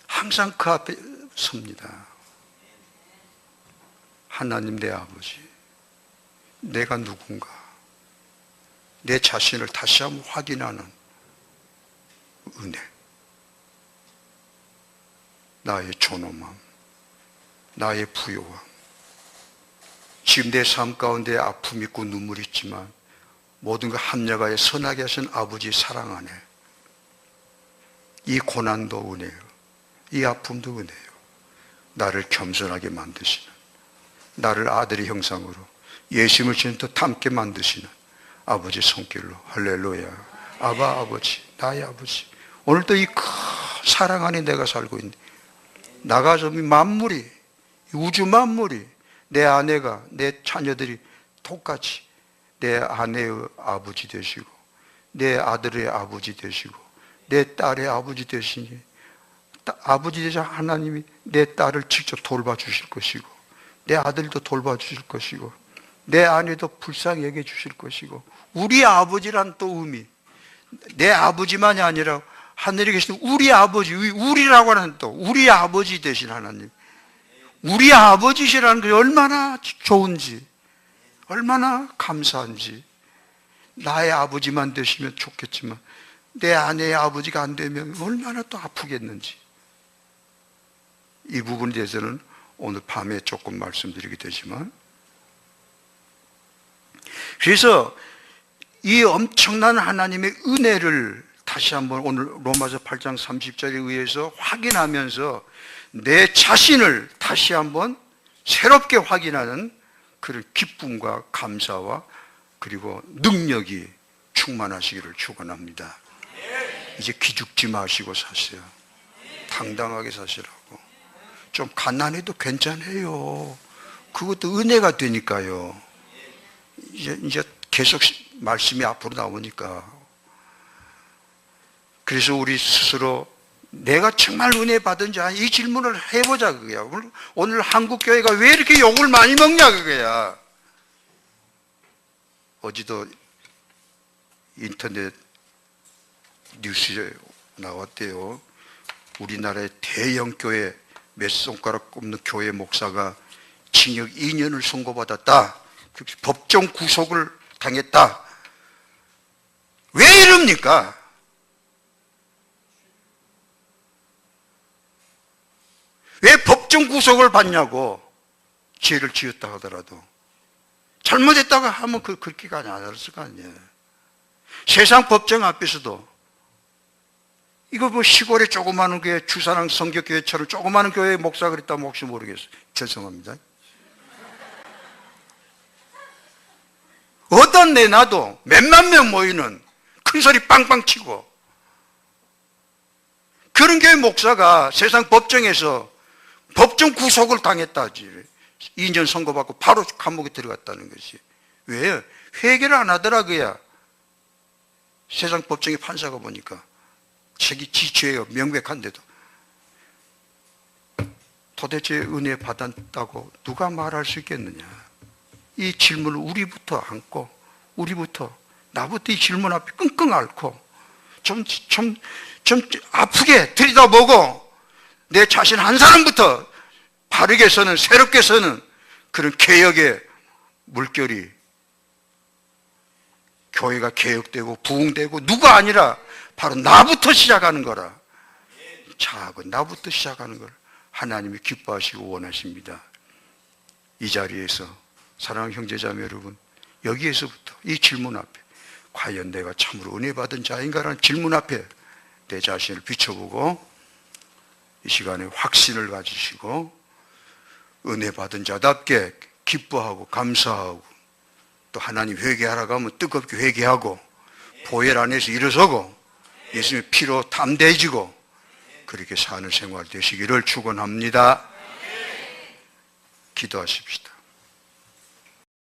항상 그 앞에 섭니다. 하나님 내 아버지, 내가 누군가, 내 자신을 다시 한번 확인하는 은혜, 나의 존엄함, 나의 부요함. 지금 내 삶 가운데 아픔 있고 눈물 있지만 모든 걸 합력하여 선하게 하신 아버지 사랑 안에 이 고난도 은혜요, 이 아픔도 은혜요, 나를 겸손하게 만드시는, 나를 아들의 형상으로 예수님을 지는 더 닮게 만드시는 아버지 손길로, 할렐루야. 아버지, 나의 아버지. 오늘도 이 큰 사랑 안에 내가 살고 있는데, 나가서 만물이, 이 우주 만물이, 내 아내가, 내 자녀들이 똑같이 내 아내의 아버지 되시고, 내 아들의 아버지 되시고, 내 딸의 아버지 되시니, 아버지 되신 하나님이 내 딸을 직접 돌봐 주실 것이고, 내 아들도 돌봐주실 것이고 내 아내도 불쌍히 여겨주실 것이고 우리 아버지란 또 의미, 내 아버지만이 아니라 하늘에 계신 우리 아버지, 우리라고 하는 또 우리 아버지 되신 하나님, 우리 아버지시라는 게 얼마나 좋은지, 얼마나 감사한지. 나의 아버지만 되시면 좋겠지만 내 아내의 아버지가 안 되면 얼마나 또 아프겠는지. 이 부분에 대해서는 오늘 밤에 조금 말씀드리게 되지만, 그래서 이 엄청난 하나님의 은혜를 다시 한번 오늘 로마서 8장 30절에 의해서 확인하면서 내 자신을 다시 한번 새롭게 확인하는 그런 기쁨과 감사와 그리고 능력이 충만하시기를 축원합니다. 이제 기죽지 마시고 사세요. 당당하게 사시라고. 좀 가난해도 괜찮아요. 그것도 은혜가 되니까요. 이제 계속 말씀이 앞으로 나오니까. 그래서 우리 스스로 내가 정말 은혜 받은 자, 이 질문을 해보자 그거야. 오늘 한국 교회가 왜 이렇게 욕을 많이 먹냐 그거야. 어제도 인터넷 뉴스에 나왔대요. 우리나라의 대형 교회 몇 손가락 꼽는 교회 목사가 징역 2년을 선고받았다. 법정 구속을 당했다. 왜 이럽니까? 왜 법정 구속을 받냐고. 죄를 지었다 하더라도 잘못했다고 하면 그렇게가 안 알았을 거 아니에요. 세상 법정 앞에서도 이거 뭐 시골에 조그마한 교회, 주사랑 성격교회처럼 조그마한 교회 목사 그랬다면 혹시 모르겠어요. 죄송합니다. 어떤 내놔도 몇만 명 모이는 큰 소리 빵빵 치고 그런 교회 목사가 세상 법정에서 법정 구속을 당했다지. 2년 선고받고 바로 감옥에 들어갔다는 것이. 왜? 회개를 안 하더라고요. 세상 법정의 판사가 보니까 자기 지죄예요. 명백한데도. 도대체 은혜 받았다고 누가 말할 수 있겠느냐. 이 질문을 우리부터 안고, 우리부터, 나부터 이 질문 앞에 끙끙 앓고 좀 아프게 들여다보고 내 자신 한 사람부터 바르게 서는, 새롭게 서는 그런 개혁의 물결이, 교회가 개혁되고 부흥되고 누가 아니라 바로 나부터 시작하는 거라. 작은 나부터 시작하는 걸 하나님이 기뻐하시고 원하십니다. 이 자리에서 사랑하는 형제자매 여러분, 여기에서부터 이 질문 앞에 과연 내가 참으로 은혜 받은 자인가라는 질문 앞에 내 자신을 비춰보고 이 시간에 확신을 가지시고 은혜 받은 자답게 기뻐하고 감사하고 또 하나님 회개하라고 하면 뜨겁게 회개하고 보혈 안에서 일어서고 예수님의 피로 담대해지고 그렇게 사는 생활 되시기를 축원합니다. 기도하십시다.